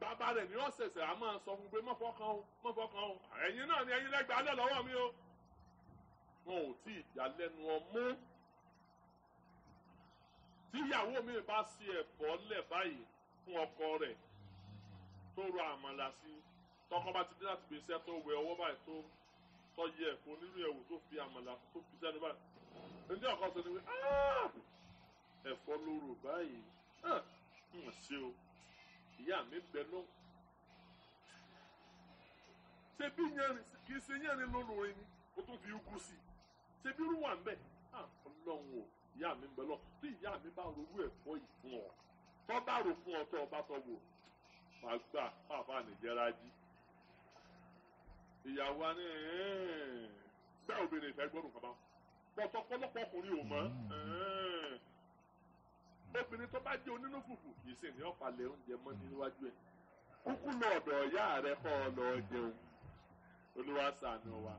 bàbá rẹ̀ ni ó ṣẹ̀ṣẹ̀ a máa sọ fún pé mọ́ fọ́kàn o ẹ̀yin náà ni ẹ̀yin lẹ́gbàá lẹ̀ lọ́wọ́ mi o wọn ò tí ì já lẹ́nu ọmú tíyàwó mi bá ṣe ẹ̀fọ́ lẹ̀ báyìí fún ọkọ rẹ̀ tó ro àmàlà sí tọkọ bá ti dé láti gbé iṣẹ́ tó wẹ ọwọ́ báyìí tó yẹ ẹ̀fọ́ nínú ẹ̀wù tó fi àmàlà tó fi sẹ́nu báyìí ǹjẹ́ ọkọ sọ ni wí ẹ̀fọ́ ló rò báyìí ń ṣe o ìyá mi bẹ lọ ṣe bí yẹrin kì í ṣe yẹrin lólorin ni o tún fi ukú sí ṣe bí irú wà ń bẹ Ọlọ́run o ìyá mi bẹ lọ tí ìyá mi bá ronú ẹ̀fọ́ yìí fún ọ tó bá rò fún ọ tó ọba tó wò máa gbà fáfá nìjẹra jí ìyàwó á ní bẹ́ẹ̀ obìnrin ìfẹ́ gbọ́dọ̀ kaba pọ̀tọ́pọ́lọpọ̀ ọkùnrin ò mọ̀ obìnrin tó bá jẹ́ onínú fùfù ìsìn ní ọ̀pàlẹ̀ oúnjẹ mọ́ níwájú ẹ̀ kúkú lọ ọ̀dọ̀ ọ̀yá rẹ̀ kọ́ ọ lọ jẹun Olúwa ṣàánú wa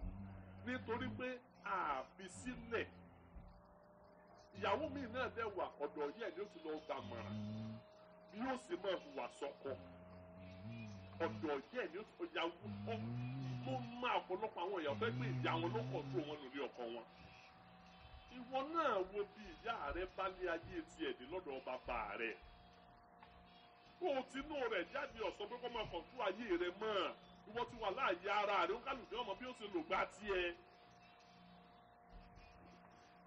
nítorí pé àfi sílẹ̀ ìyàwó mi náà dẹ̀ wà ọ̀dọ̀ yẹ̀ ni ó ti lọ gbà mọ̀ràn bí yóò sì máa hùwà sọ́kọ ọ̀dọ̀ yẹ̀ ni ó ti ìyàwó tó máa ọ̀pọ̀lọpọ̀ àwọn ìyàwó fẹ́ pé ìyá wọn ló kọ̀ tó wọn lórí ọkọ wọn ìwọ náà wo bí ìyá rẹ bá lé ayé tiẹ̀ dé lọ́dọ̀ bàbá rẹ kó o tinú rẹ̀ jáde ọ̀sán pé kó máa kàn tó ayé rẹ mọ́ ìwọ ti wà láàyè ara rẹ ó kálukú ọmọ bí ó ti lò gbá tiẹ̀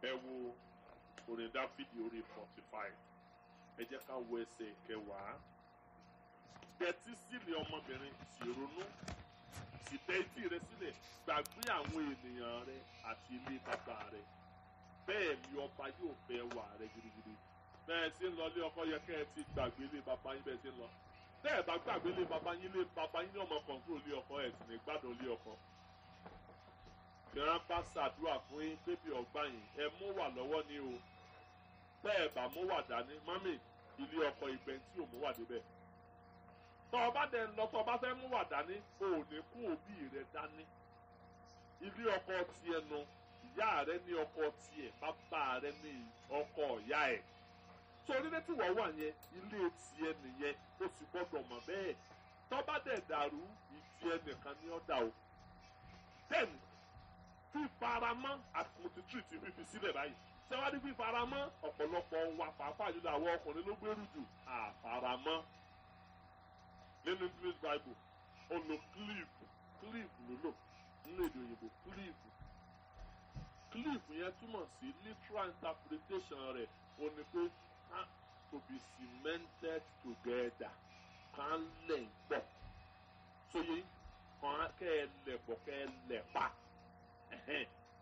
ẹ wo orin Dáfídì orí 45 ẹ jẹ́ ká wo ẹsẹ̀ kẹwàá tẹ́tí sílẹ̀ ọmọbìnrin sì ronú sì tẹ́ etí rẹ sílẹ̀ gbàgbé àwọn ènìyàn rẹ àti ilé bàbá rẹ bẹ́ẹ̀ ni ọba yóò fẹ́ wà rẹ gidigidi bẹ́ẹ̀ sí ń lọ ilé ọkọ yẹ kẹ́ ẹ ti gbàgbé ilé bàbá yín bẹ́ẹ̀ sí ń lọ bẹ́ẹ̀ bá gbàgbé ilé bàbá yín ní ọmọ kọ̀ǹtúrò ilé ọkọ ẹ̀ sì ní gbádùn ilé ọkọ kìrán bá ṣàdúrà fún yín bébí ọgbà yín ẹ mú wà lọ́wọ́ ni o bẹ́ẹ̀ bá mú wà dání mọ́mì ilé ọkọ ìgbẹ́ tí ò mú wà débẹ̀ tọ́ ọba dẹ̀ ń lọ tọ́ ọba fẹ́ mú wà dání o ò ní kú òbí rẹ dání ilé ọkọ tiẹ̀ nu ìyá rẹ ní ọkọ tiẹ̀ bàbá rẹ ní ọkọ ìyá ẹ̀ torí létí wọ́n wà yẹn ilé tiẹ̀ nìyẹn o sì gbọ́dọ̀ mọ̀ bẹ́ẹ̀ tọ́ bá dẹ̀ dàrú ìtiẹ̀ nìkan ní ọ̀dà o then fífaramọ́ àtúntì ti fífi sílẹ̀ báyìí sẹ́wádìí fífaramọ́ ọ̀pọ̀lọpọ̀ wa pàápàá jùlọ àwọn ọkùnrin ló gbèrú jù àfaramọ́ nínú English Bible ó lo cliff ló lò nínú èdè òyìnbó cliff yẹn túmọ̀ sí literal interpretation rẹ̀ ó ní pé to be cemented together kan lẹ̀ ń pọ̀ sóye kan kẹ́ ẹ lẹ̀ pọ̀ kẹ́ ẹ lẹ̀ pa.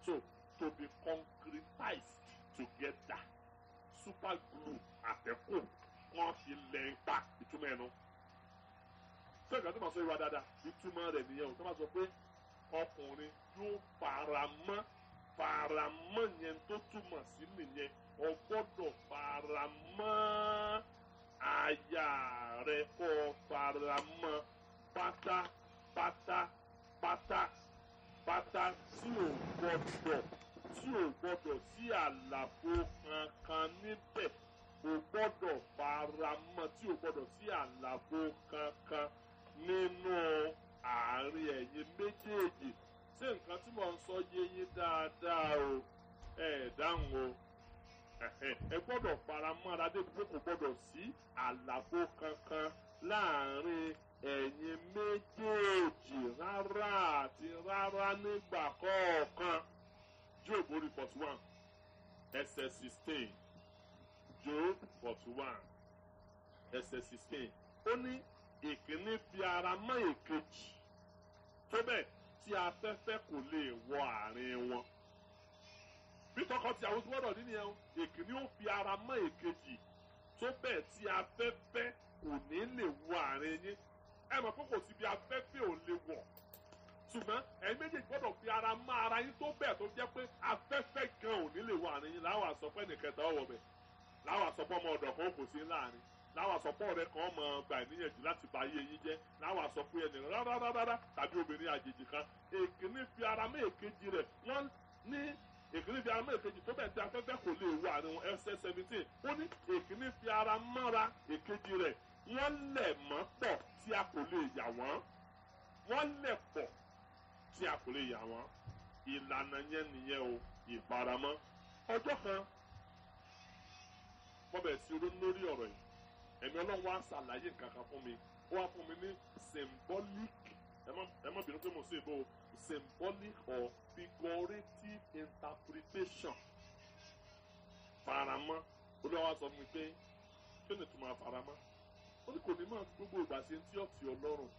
So to be concretized together super glue àtẹ̀kù wọ́n fi lẹ̀ ń pa ìtumọ̀ ẹnu. Ṣé ìgbà tó máa sọ ìwà dáadáa ìtumọ̀ rẹ̀ nìyẹn o tó máa sọ pé ọkùnrin yóò faramọ́ yẹn tó túmọ̀ sí nìyẹn o gbọ́dọ̀ faramọ́ aya rẹ̀ kó faramọ́ pátápátá tí ò gbọ́dọ̀ sí àlàfo kankan níbẹ̀ ò gbọ́dọ̀ faramọ́ tí ò gbọ́dọ̀ sí àlàfo kankan nínú àárín ẹ̀yin méjèèjì ṣé nǹkan tí mo ń sọ yé yín dáadáa o ẹ dáhùn o ẹ gbọ́dọ̀ faramọ́ ara dé pé kò gbọ́dọ̀ sí àlàfo kankan láàárín ẹ̀yin méjèèjì rárá àti rárá nígbà kọ̀ọ̀kan. Job orí 41 ẹsẹ̀ 16 Job 41 ẹsẹ̀ 16 ó ní ìkíní fi ara mọ́ èkejì tó bẹ́ẹ̀ tí afẹ́fẹ́ kò lè wọ àárín wọn. bí tọkọ-tìyàwó tí gbọ́dọ̀ nínú yẹn ìkíní ó fi ara mọ́ èkejì tó bẹ́ẹ̀ tí afẹ́fẹ́ kò ní lè wọ àárín yín. ẹ mọ̀ pé kò sí bí afẹ́fẹ́ ò lè wọ̀ ṣùgbọ́n ẹ̀yin méjèèjì gbọ́dọ̀ fi ara mọ́ ara yín tó bẹ́ẹ̀ tó jẹ́ pé afẹ́fẹ́ gan ò ní lè wọ àárín yín láwọn àsọpọ̀ ẹnìkẹta ọ̀wọ̀ bẹ̀ láwọn àsọpọ̀ ọmọ ọ̀dọ̀ kan kò sí láàrin láwọn àsọpọ̀ ọ̀rẹ́ kan mọ̀ gbà níyànjú láti bà ayé yín jẹ́ láwọn àsọpọ̀ ẹnì rárá tàbí obìnrin àjèjì kan èkíní fi ara mọ́ èkejì rẹ̀ wọ́n ní èkíní fi ara mọ́ èkejì tó bẹ́ẹ̀ tí afẹ́fẹ́ kò lè wọ àárín wọn ẹsẹ̀ 17 ó ní èkíní fi ara mọ́ra èkejì rẹ̀ wọ́n lẹ̀ mọ́ pọ̀ tí a kò lè yà wọ́n lẹ̀ pọ̀ tí a kò lè yà wọ́n ìlànà yẹn nìyẹn o ìfaramọ́. ọjọ́ kan wọ́n bẹ̀rẹ̀ sí ronú lórí ọ̀rọ̀ yìí ẹ̀mí Ọlọ́run wá ṣàlàyé nǹkan kan fún mi ó wá fún mi ní symbolic ẹ má bínú pé mo ṣe ìbò symbolic or figurative interpretation faramọ́ Olúwa wá sọ fún mi pé kí ni ìtumọ̀ faramọ́ ó ní kò ní máa gbogbo ìgbà ṣe ń tí ọ̀tí Ọlọ́run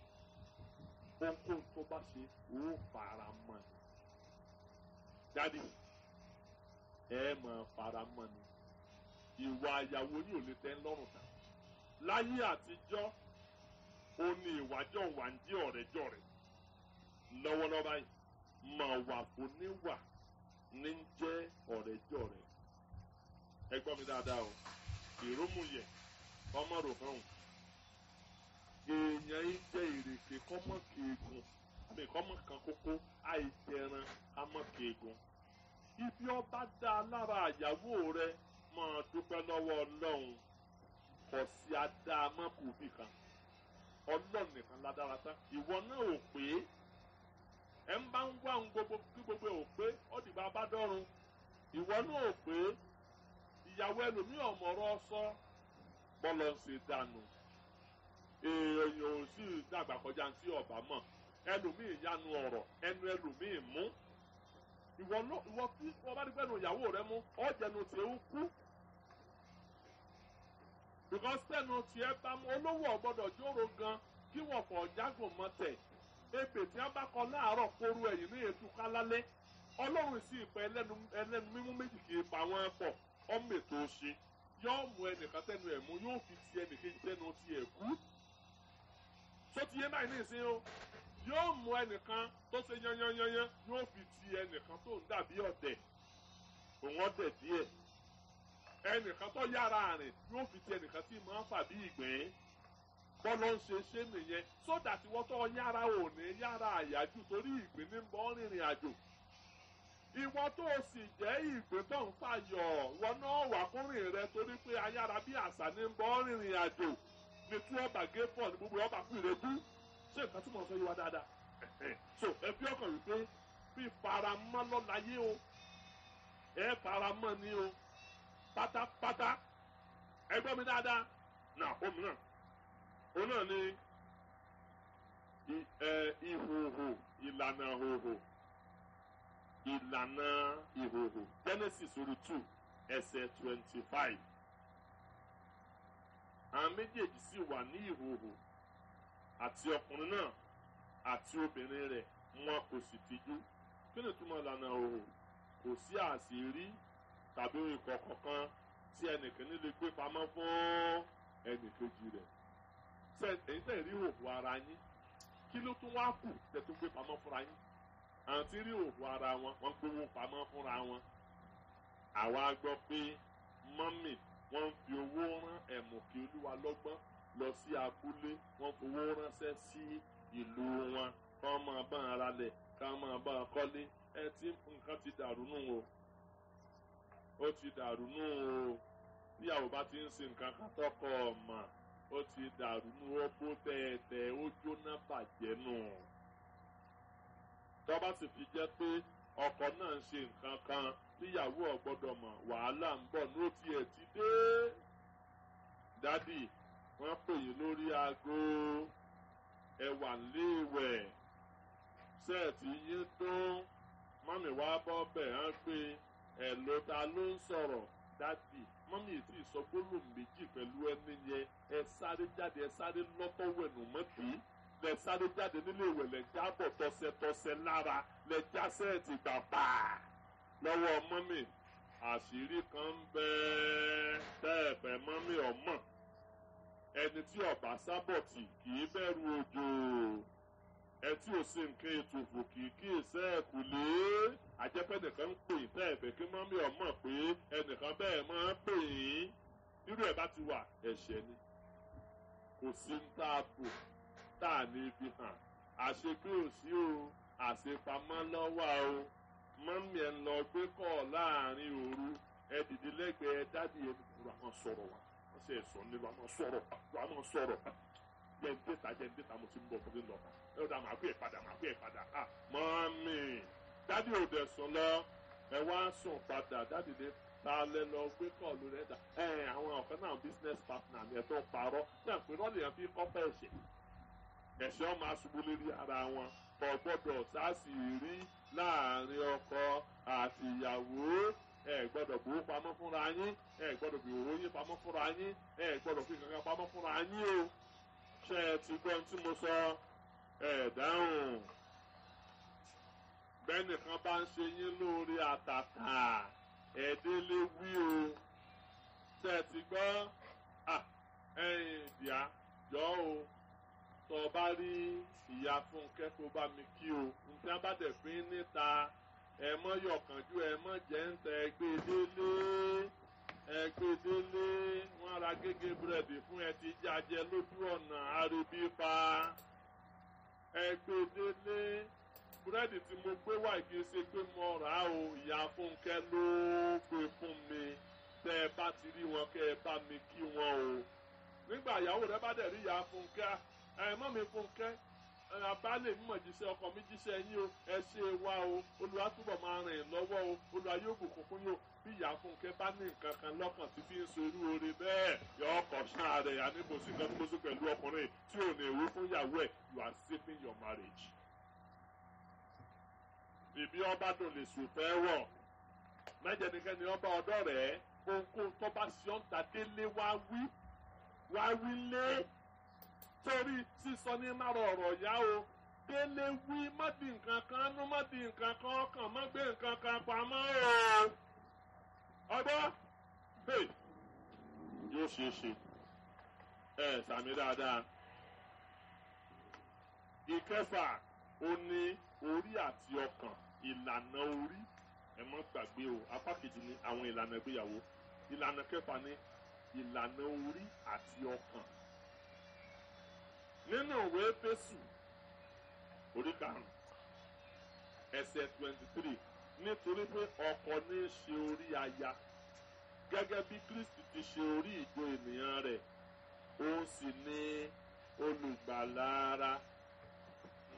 ohunkóhun tó bá ṣe ó fara mọ́ ni dádì ẹ máa fara mọ́ ni ìwà àyàwó ní ò lè tẹ́ lọ́rùn tán láyé àtijọ́ ó ní ìwájọ́ wà ń jẹ́ ọ̀rẹ́jọ̀rẹ́ lọ́wọ́lọ́wọ́ báyìí mà wà fún níwà ní jẹ́ ọ̀rẹ́jọ́ rẹ̀. Ẹ gbọ́ mi dáadáa o, ìrómùyẹ̀ ọmọ rò fún un. Èèyàn yìí jẹ́ ìrèké kọ́mọ́ keegun, àmì kọ́mọ́ kan kókó àìjẹran kámọ́ keegun. Ibi ọba dá lára àyàwó rẹ̀ máa dúpẹ́ lọ́wọ́ Ọlọ́run, kò sí adá mọ́kùbì kan. Ọlọ́run nìkan ládára tán. Ìwọ náà ò pé ẹ ń bá ń wá ń gbogbo kí gbogbo ò pé ó dìgbà bá dọ́run. Ìwọ náà ò pé ìyàwó ẹlòmíì ọ̀mọ̀rọ̀ sọ bọ́lọ̀ ń ṣe dànù. Èèyàn ò sì dàgbà kọjá tí ọba mọ̀. Ẹlòmíì yanu ọ̀rọ̀, ẹnu ẹlòmíì mú. Ìwọ tí wọ́n bá dípẹ́ nu ìyàwó rẹ mú, ọ̀jẹ̀nu tí ó kú. Because tẹ́nu tiẹ̀ bá mú olówó ọ̀gbọ́dọ̀ jóró gan kí wọ́n fọ̀ jágùn mọ́tẹ̀. Ebè tí a bá kọ láàárọ̀ kóru ẹ̀yìn ní ètò kálálẹ́. Ọlọ́run sì pẹ́ ẹlẹ́nu mímú méjì kì í pa wọ́n pọ̀. Ọmọ ètò ṣe yóò mú ẹnìkan tẹnu ẹ̀ mú yóò fi ti ẹnìkejì tẹnu ti ẹ̀ kú. Tó ti yé báyìí ní ìsín o, yóò mú ẹnìkan tó ṣe yányányányán yóò fi ti ẹnìkan tó ń dàbí ọ̀dẹ̀. Òun ọ̀dẹ̀ díẹ̀. Ẹnìkan tó yára rìn yóò fi ti ẹnìkan tí máa ń fà bí ìgbín. Bọ́lọ́ ń ṣe nìyẹn sódà tí wọ́n tó yára ò ní yára àyájú torí ìgbín ní bọ́ rìnrìn àjò. Ìwọ tó o sì jẹ́ ìgbín tó ń fàyọ̀ ìwọ náà wà kúrìn rẹ torí pé ayára bí àṣà ní bọ́ rìnrìn àjò ní tí ọba gé pọ̀ ní gbogbo ọba kú ìrẹ́dú. Ṣé nǹkan tí mo sọ yìí wá dáadáa? So ẹ fi ọkàn wípé bí faramọ́ lọ́láyé o ẹ faramọ́ ni o pátápátá ẹ gbọ́ mi dáadáa náà òmíràn òun náà ni ìhòhò ìlànà ìhòhò Genesis orí 2 ẹsẹ̀ 25 àwọn méjèèjì sì wà ní ìhòhò àti ọkùnrin náà àti obìnrin rẹ̀ wọn kò sì tijú. Kí ni túmọ̀ ìlànà ìhòhò? Kò sí àṣírí tàbí ìkọ̀kọ̀ kan tí ẹnìkan lè gbé pamọ́ fún ẹnìkejì rẹ̀. Ẹ̀yin tẹ̀ rí òhò ara yín, kí ló tún wá kù tẹ̀ tó gbé pamọ́ fúnra yín? Àwọn tí rí òhò ara wọn, wọ́n gbówó pamọ́ fúnra wọn. Àwa gbọ́ pé mọ́mì wọ́n ń fi owó rán ẹ̀mùkí olúwa lọ́gbọ́n lọ sí abúlé, wọ́n fowó ránṣẹ́ sí ìlú wọn kí wọ́n máa bá ara lẹ̀ kí wọ́n máa bá kọ́lé. Ẹ tí nǹkan ti dàrú nù o. Ó ti dàrú nù o. Bí àwọn bá ti ń ṣe nǹkan kan tọkọ ọmọ, ó ti dàrú nù ó bó tẹ̀ẹ̀tẹ̀ ó jóná bàjẹ́ nù. Tọ́ba sì fi jẹ́ pé ọkọ náà ń ṣe nǹkan kan tíyàwó ọ̀gbọ́dọ̀ mọ̀ wàhálà ń bọ̀ ní ó tiẹ̀ ti dé. Dádì wọ́n pè yín lórí aago ẹ wà léèwẹ̀ sẹ́ẹ̀tì yín dún mọ́mì wá bọ́ bẹ̀ hàn pé ẹ̀ ló ta ló ń sọ̀rọ̀. Dádì mọ́mì tí ìsọ gbólóhùn méjì pẹ̀lú ẹni yẹn ẹ sáré jáde ẹ sáré lọ́tọ̀wẹ̀nù mọ́tì lẹ sáré jáde nílé ìwẹ̀ lẹ jábọ̀ tọ̀sẹ̀tọ̀sẹ̀ lára lẹ já sẹ́ẹ̀tì gbàgbà lọ́wọ́ mọ́mì. Àṣírí kan ń bẹ tẹ́ẹ̀fẹ̀ mọ́mì ọmọ ẹni tí ọ̀bà sábọ̀tì kì í bẹ̀rù òjò ẹ tí ò sí nǹkan ètùfù kì í kí ìṣẹ́ ẹ̀kú lé àjẹpẹ́ nìkan ń pè tẹ́ẹ̀fẹ̀ kí mọ́mì ọmọ pé ẹnìkan bẹ́ẹ̀ máa ń pè yín irú ẹ̀ bá ti wà ẹ̀ṣẹ̀ ni kò sí ń tá a bò tá a ní ibi hàn àṣegbé ò sí o àṣepamọ́ lọ́wọ́ o mọ́mì ẹ̀ ń lọ gbé kọ́ láàrin òru ẹ dìde lẹ́gbẹ̀ẹ́ dádì ẹ̀ nígbà wọn sọ̀rọ̀ wa wọ́n sì ẹ̀sọ́ nílò àwọn sọ̀rọ̀ jẹ́ǹdẹ́ta mo ti ń bọ̀ fún mi lọ ẹ ó dà máa pè é padà mọ́mì dádì ò dẹ̀ sùn lọ ẹ wá sùn padà dádì dé ta lẹ lọ gbé kọ́ lórí ẹ̀dá àwọn ọ̀kan náà business partner mi ẹ̀ tó parọ́ náà pé rọ́ọ̀lì yẹn fi kọ́fẹ́ ẹ̀ṣẹ̀ ọmọ aṣubú lérí ara wọn kò gbọ́dọ̀ sáàsì rí láàrin ọkọ àti ìyàwó ẹ gbọ́dọ̀ gbowó pamọ́ fúnra yín ẹ gbọ́dọ̀ fi òwò yín pamọ́ fúnra yín ẹ gbọ́dọ̀ fi kankan pamọ́ fúnra yín o ṣé ẹ ti gbọ́ ohun tí mo sọ ẹ dáhùn bẹ́nìkan bá ń ṣe yín lórí àtàtà ẹ̀ẹ́dẹ́lé wí o ṣé ẹ ti gbọ́ ẹ̀yìn ìdíyà jọ o tọ́ ọ bá bá rí ìyá Fúnkẹ́ kó bá mi kí o nǹkan bá dẹ̀ fi níta ẹ mọ́ yọ̀kànjú ẹ mọ́ jẹ́ ń tẹ ẹgbẹ́ délé wọ́n ra gégé búrẹ́dì fún ẹ ti jájẹ lójú ọ̀nà àríbí pa ẹgbẹ́ délé búrẹ́dì tí mo gbé wá kì í ṣe pé mo rà á o ìyá Fúnkẹ́ ló gbé fún mi tẹ́ ẹ bá ti rí wọn kẹ́ ẹ bá mi kí wọn o nígbà ìyàwó rẹ bá dẹ̀ rí ìyá Fúnkẹ́ mọ́ mi Fúnkẹ́ abálẹ̀ mímọ̀ jíṣẹ́ ọkọ mi jíṣẹ́ yín o ẹ ṣe wá o Olúwa túbọ̀ máa rìn lọ́wọ́ o Olúwa yóò bùkún fún yín o bí ìyá Fúnkẹ́ bá ní nǹkan kan lọ́kàn tí fi ń so irú oore bẹ́ẹ̀ yọ ọkọ̀ sáà rẹ̀ àníbòsí kan tó bó sí pẹ̀lú ọkùnrin tí ò ní ìwé fún ìyàwó ẹ̀ you are saving your marriage. Ìbí ọba dùn lè sùn fẹ́ wọ̀ mẹ́jẹ̀nikẹ́ni ọba ọ̀dọ́ rẹ̀ ohunkóhun tó bá ṣe ọ́n ta délé wá wí lé torí sísọ ní márùn ọ̀rọ̀ yá o délé wí má di nǹkan kan nú má di nǹkan kan ọkàn má gbé nǹkan kan pamọ́ o ọgbọ́ yóò ṣeé ṣe sàmì dáadáa. Ìkẹfà ó ní orí àti ọkàn ìlànà orí ẹ mọ́ gbàgbé o apá kejì ní àwọn ìlànà ìgbéyàwó ìlànà kẹfà ní ìlànà orí àti ọkàn. Nínú ìwé Éfésù orí 5 ẹsẹ̀ 23 nítorí pé ọkọ ní í ṣe orí aya gẹ́gẹ́ bí Kristi ti ṣe orí ìjọ ènìyàn rẹ̀ òun sì ní olùgbàlà ara.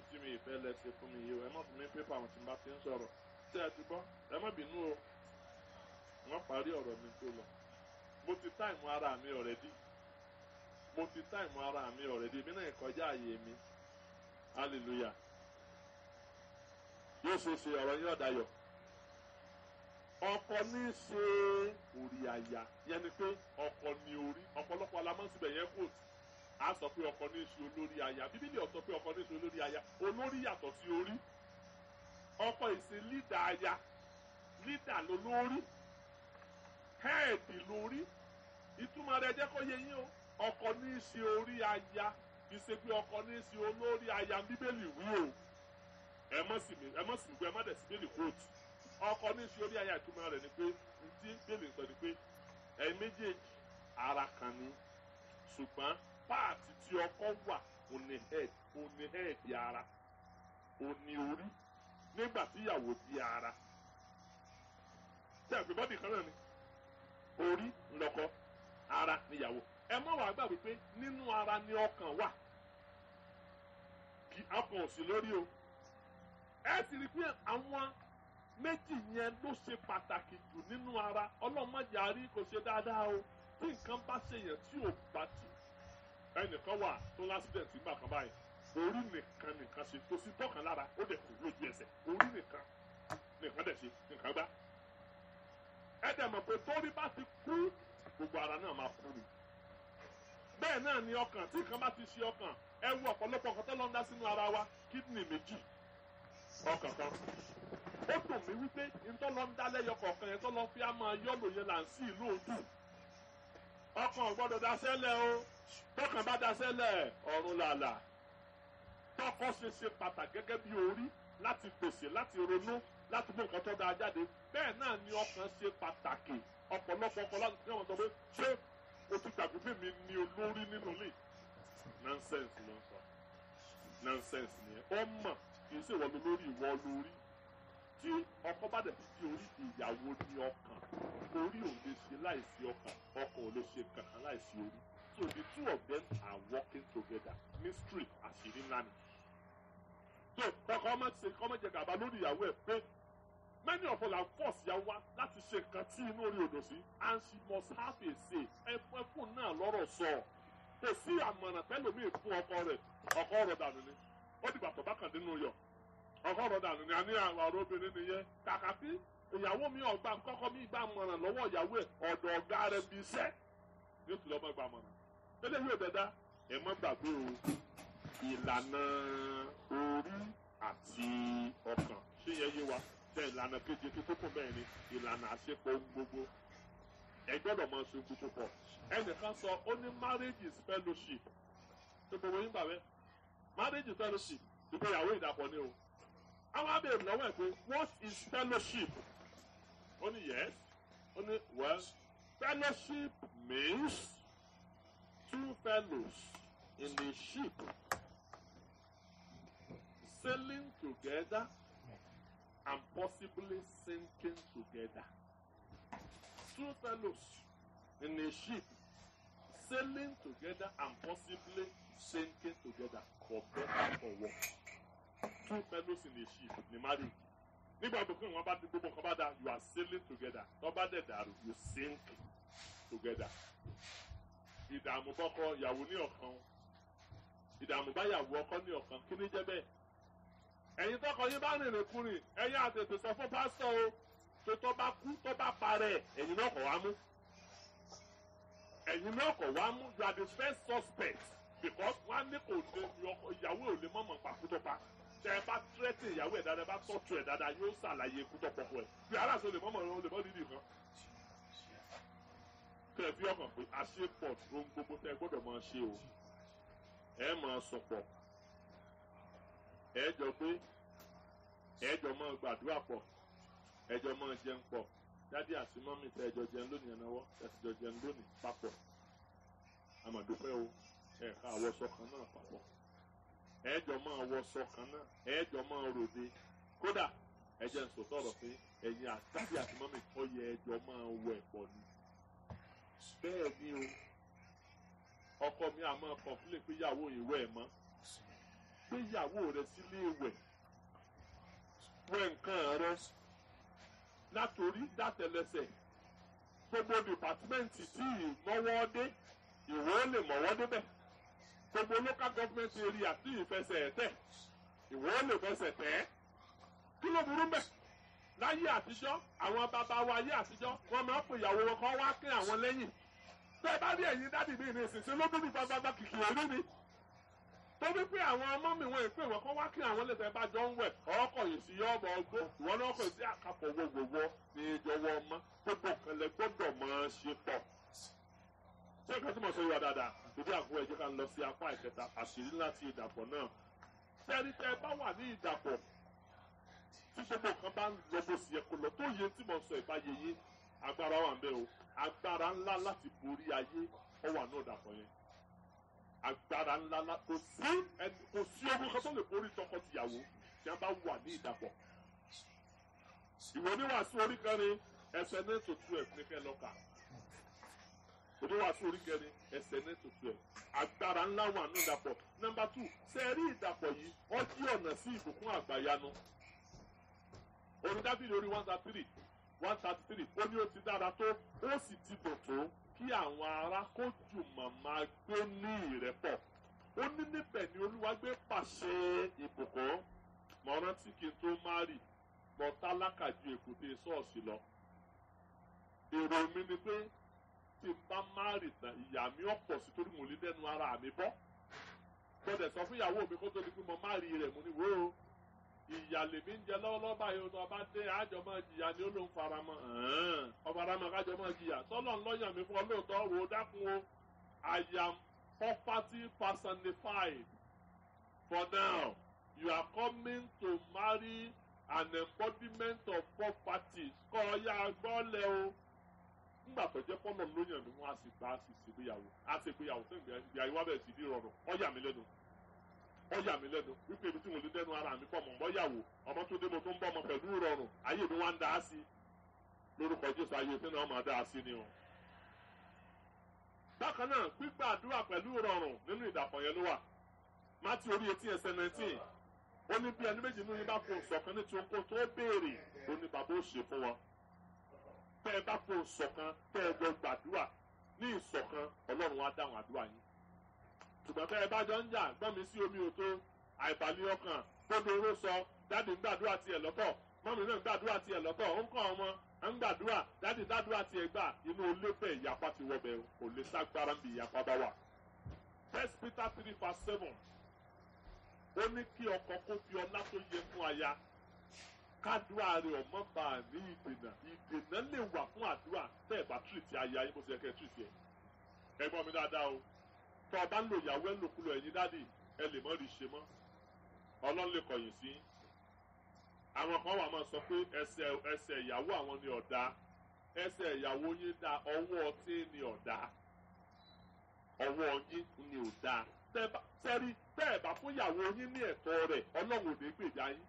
Tí mi ìfẹ́ lẹ́sẹ̀ fún mi yìí o ẹ má fún mi pépà àwọn tí n bá ti ń sọ̀rọ̀ tí ẹ ti gbọ́ ẹ má bínú o wọ́n parí ọ̀rọ̀ mi tó lọ mo ti táìmù ara mi already èmi náà kọjá àyè mi hallelujah yóò ṣe ọ̀rọ̀ yín ọ̀dàyọ̀ ọkọ ní í ṣe orí aya yẹn ni pé ọkọ ní orí ọ̀pọ̀lọpọ̀ alámọ̀síbẹ̀ yẹn kò a sọ pé ọkọ ní í ṣe olórí aya bíbélì ó sọ pé ọkọ ní í ṣe olórí aya olórí yàtọ̀ sí orí ọkọ ìṣe lídà aya lídà lólórí hẹ́ẹ̀dì lórí ìtumọ̀ rẹ̀ jẹ́ kó yé yín o ọkọ ní í ṣe orí aya kì í ṣe pé ọkọ ní í ṣe olórí aya bíbélì wí o ẹ mọ̀ sí mi gbé ẹ má dẹ̀ sí bíbélì kóòtù ọkọ ní í ṣe orí aya ìtumọ̀ rẹ̀ ni pé ntí bíbélì sọ ni pé ẹ méjèèjì ara kan ni ṣùgbọ́n páàtì tí ọkọ wà òní hẹ́ẹ̀dì ara òní orí nígbà tí ìyàwó di ara tí àgbẹ̀ bọ́dì kan náà ni orí ńlọkọ ara níyàwó ẹ mọ̀ wá gbà wípé nínú ara ni ọkàn wà kí ọkàn ò sí lórí o ẹ sì rí pé àwọn méjì yẹn ló ṣe pàtàkì jù nínú ara ọlọ́mọdé àrí kò ṣe dáadáa o tí nǹkan bá ṣèyàn tí ò bá ti ẹnìkan wà tó lásìdẹ̀ntì nígbà kan báyìí orí nìkan ṣe tó sí bọ́kàn lára ó dẹ̀ kú lójú ẹsẹ̀ orí nìkan dẹ̀ ṣe nǹkan gbá ẹ dẹ̀ mọ̀ pé torí bá ti kú gbogbo ara náà máa kú ni bẹ́ẹ̀ náà ni ọkàn tí nǹkan bá ti ṣe ọkàn ẹ wo ọ̀pọ̀lọpọ̀ nǹkan tó lọ ń dá sínú ara wa kídìnì méjì ọkàn kan ó dùn mí wípé ntọ́ lọ ń dá lẹ́yọ kọ̀ọ̀kan yẹn tó lọ fi á máa yọ́lò yẹn là ń sí ìlú òdù ọkàn ò gbọ́dọ̀ daṣẹ́lẹ̀ o tọkàn bá daṣẹ́lẹ̀ ọ̀run làlà tọkọ ṣe pàtàkì gẹ́gẹ́ bí orí láti pèsè láti ronú láti mú nǹkan tó dáa jáde bẹ́ẹ̀ náà ni ọkàn ṣe pàtàkì ọ̀pọ̀lọpọ̀ ọkọ láti fi hàn sọ pé ṣé o ti gbàgbé mi ní olórí nínú ilé nonsense ló ń sọ nonsense nìyẹn ó mọ̀ kì í ṣèwọ lórí ìwọ lórí tí ọkọ bá dẹ̀ fi orí ìyàwó ní ọkàn orí ò lè ṣe láìsí ọkàn ọkàn ò lè ṣe kankan láìsí orí so the two of them are working together mystery àṣírí ńlá ni so ọkọ ọmọ jẹ gàba lórí ìyàwó ẹ pé many of us are forced ìyàwó wa láti ṣe nǹkan tí inú orí odò sí and she must have a say ẹfún náà lọ́rọ̀ sọ kò sí àmọ̀ràn tẹ́lòmíì fún ọkọ rẹ̀ ọkọ ọ̀rọ̀ dànù ni ó dìgbà tó bá kàn nínú yọ ọkọ ọ̀rọ̀ dànù ni a ní àwọn ọ̀rọ̀ obìnrin nìyẹn kàkà sí ìyàwó mi ọgbà kọ́kọ́ mi gbà mọ̀ràn lọ́wọ́ ìyàwó ẹ̀ ọ̀dọ̀ ọ̀gá rẹ̀ bí iṣẹ́ yóò tún lọ́ mọ́ gbà mọ̀ràn eléyìí ò dẹ́dá ẹ mọ́ gbàgbé o ìlànà orí àti ọkàn ṣé yẹ yé wa tẹ ìlànà keje tó kún bẹ́ẹ̀ ni ìlànà àṣepọ̀ gbogbo ẹ gbọ́dọ̀ máa ṣe gbogbo pọ̀ ẹnìkan sọ ó ní marriage is fellowship tó gbogbo yín bàbẹ́ marriage fellowship ìgbéyàwó ìdàpọ̀ ni o. Àwọn abẹ́rẹ́ lọ́wọ́ ẹ̀ pé what is fellowship? Ó ní yes. Ó ní well fellowship means two fellows in a ship sailing together and possibly sinking together. Two fellows in a ship sailing together and possibly sinking together for better or worse. Two fellows in a ship ni marriage. Nígbà tó kún wọn bá gbogbo nǹkan bá dá you are sailing together. Tó bá dẹ̀ dàrú you sink together. Ìdààmú bọ́kọ ìyàwó ní ọ̀kan. Ìdààmú bá yàwó ọkọ ní ọ̀kan. Kí ni jẹ́ bẹ́ẹ̀? Ẹ̀yin tọkọ yín bá rìnrìn kúrìn ẹ̀yin àtètè sọ fún pásítọ̀ o tó bá kú tó bá parẹ́ ẹ̀yin náà kọ̀ wá mú. Ẹ̀yin náà kọ̀ wá mú you are the first suspect because wọ́n á ní kò dé ìyàwó ò lè mọ̀mọ́ pàkútọ́pa. Tẹ ẹ bá tírẹ́tì ìyàwó ẹ̀ dáadáa ẹ bá tọ́jú ẹ̀ dáadáa yóò ṣàlàyé ikú tọ́pọ̀pọ̀ ẹ̀. Bí aláṣọ lè mọ̀mọ́ lè mọ́ dídì kan. Kí ẹ fi ọkàn pé àṣepọ̀ ohun gbogbo tẹ gbọ́dọ̀ máa ṣe o. Ẹ máa sọ̀pọ̀. Ẹ jọ pé ẹ jọ máa gbàdúrà pọ̀. Ẹ jọ máa jẹun pọ̀. Dádì àti mọ́mì tẹ ẹ jọ jẹun lónìí ẹ̀náwó ẹ sì jọ jẹun lónìí papọ̀. Àmọ̀dúpẹ́ o ẹ̀ka àwọ̀sọ kan náà papọ̀. Ẹ̀jọ̀ máa wọṣọ kan náà ẹ̀jọ̀ máa ròde kódà ẹ̀jẹ̀ ń sòtọ́ ọ̀rọ̀ pé ẹ̀yin àtàbí àti mọ́mì kọ́ yẹ ẹ̀jọ̀ máa wọ ẹ̀pọ̀ ni. Bẹ́ẹ̀ ni o ọkọ mi àmọ́ kọ̀ǹpilẹ̀ pé ìyàwó ìwẹ̀ ẹ̀ mọ́ gbé ìyàwó rẹ sílé ìwẹ̀ wẹ̀ nǹkan rẹ látòrí dátẹlẹsẹ̀ gbogbo dìpátímẹ́ǹtì tí ìmọ̀wọ́ dé ìwọ lè mọ̀wọ́ débẹ̀. Gbogbo local government area tí ìfẹsẹ̀ tẹ̀ ìwọ lè fẹsẹ̀ tẹ̀ kí ló burú mẹ́ láyé àtijọ́ àwọn bàbá wa ayé àtijọ́ wọ́n máa ń pè ìyàwó wọn kọ́ wá kí àwọn lẹ́yìn bẹ́ẹ̀ bá rí ẹ̀yin dádì mi ní ìsinsìn lóbìnrin ní bàbá kìkì òru ni torí pé àwọn ọmọ mi wọn ìpè wọn kọ́ wá kí àwọn lẹ́sẹ̀ bá jọ ń wẹ̀ ọkọ̀ yìí sí ọmọ ọgbó ìwọ náà kọ̀ sí àkàpọ̀ gbogbogbò ní ìjọwọ́ ọmọ gbogbo kẹlẹ̀ gbọ́dọ̀ máa ṣe pọ̀ ṣé nǹkan tí mo sọ yìí wá dáadáa ìdí àgbo ẹ̀jẹ̀ ká ń lọ sí apá ìkẹta àṣírí láti ìdàpọ̀ náà tẹ́rí tẹ́ bá wà ní ìdàpọ̀ tí gbogbo nǹkan bá ń lọ bó sì yẹ kó lọ tó yẹ tí mo sọ ìbáyé yé agbára wà ń bẹ o agbára ńlá láti borí ayé ó wà ní ìdàpọ̀ yẹn agbára ńlá kò sí ogun kan tó lè borí tọkọ-tìyàwó tí wọ́n bá wà ní ìdàpọ̀ ìwọ oníwàásù orí kẹrin ẹsẹ̀ ní tòtú ẹ̀ ní kẹ́ lọ́kà oníwàásù orí kẹrin ẹsẹ̀ ní tòtú ẹ̀ agbára ńlá wà ní ìdàpọ̀. Nọ́mbà 2 sẹ́ẹ̀rí ìdàpọ̀ yìí ó jí ọ̀nà sí ìbùkún àgbàyanu. Orin Dáfídì orí 133 ó ní ó ti dára tó ó sì ti dùn tó kí àwọn ará kó jùmọ̀ máa gbé ní ìrẹ́pọ̀. Ó ní níbẹ̀ ni Olúwa gbé pàṣẹ ìbùkún. Mo rántí kí n tó márì mo tálákà ju èkúté ṣọ́ọ̀ṣì lọ. Èrò mi ni pé tí n bá márì tán ìyá mi ọ̀pọ̀ sí torí mo lè dẹnu ara mi bọ́. Gbọ́dọ̀ sọ fún ìyàwó mi kó tó di pé mo márì rẹ̀ mo ní wò ó. Ìyà lèmi ń jẹ lọ́wọ́lọ́wọ́ báyìí o tó bá dé àjọ máa jìyà ni ó ló ń faramọ́ ọ̀faramọ́ kájọ máa jìyà sọ́lọ́ ń lọ́yàn mi fún ọ lóòótọ́ wò ó dákun o I am poverty personified for now you are coming to marry an embodiment of poverty kọ́ ọ yá gbọ́lẹ̀ o nígbà tó jẹ́ pọ́nlọ́ lóyàn mi wọ́n á sì gbà á sì ṣègbéyàwó tó ìgbéyàwó wá bẹ̀rẹ̀ sí ní rọrùn ó yà mí lẹ́nu wípé ibi tí mo lè dẹnu ara mi pọ̀ mọ̀ bọ́yàwó ọmọ tó dé mo tó ń bọ́ ọmọ pẹ̀lú ìrọ̀rùn ayé mi wá ń dá a sí lórúkọ Jésù ayé tí náà máa dá a sí ni o. bákan náà gbígbàdúrà pẹ̀lú ìrọ̀rùn nínú ìdàpọ̀ yẹn ló wà Mátíù orí 18:19 ó ní bí ẹni méjì nínú yín bá fò ṣọ̀kan ní tí ó kó tó béèrè ó ní bàbá ó ṣe fún wọn. tẹ́ ẹ bá fò ṣọ̀kan tẹ́ ẹ jọ gbàdúrà ní ìṣọ̀kan Ọlọ́run á dáhùn àdúrà yín. ṣùgbọ́n tẹ́ ẹ bá jọ ń jà gbọ́n mi sí omi òtó àìbàlẹ̀ ọkàn gbọ́dọ̀ oró sọ dáàdì ń gbàdúrà tiẹ̀ lọ́tọ̀ mọ́mí náà ń gbàdúrà tiẹ̀ lọ́tọ̀ ó ń kọ́ ọmọ ń gbàdúrà dáàdì gbàdúrà tiẹ̀ gbà inú olébẹ̀ ìyapa ti wọbẹ̀ kò lè ságbára bí ìyapa bá wà. 1 Peter 3:7 ó ní kí ọkọ kó fi ọlá tó yẹ fún aya kádùá rẹ̀ ọmọ bá a ní ìdènà lè wà fún àdúrà tẹ́ ẹ̀ bá tìrìtì aya yín bó ṣe yẹ kẹ́ ẹ tìrìtì ẹ̀. ẹ gbọ́ mi dáadáa o tọ́ ọ bá ń lo ìyàwó ẹ̀ lòkulò ẹ̀yin dádì ẹ lè mọ́ rí ṣe mọ́ ọlọ́run lè kọ̀yìn sí àwọn kan wà máa sọ pé ẹsẹ̀ ìyàwó àwọn ni ọ̀dà ẹsẹ̀ ìyàwó yín dá ọwọ́ tí ni ọ̀dà ọwọ́ yín ni ọ̀dà tẹ́rí tẹ́ ẹ̀ bá fún ìyàwó yín ní ẹ̀tọ́ rẹ̀ ọlọ́run ò ní gbèjà yín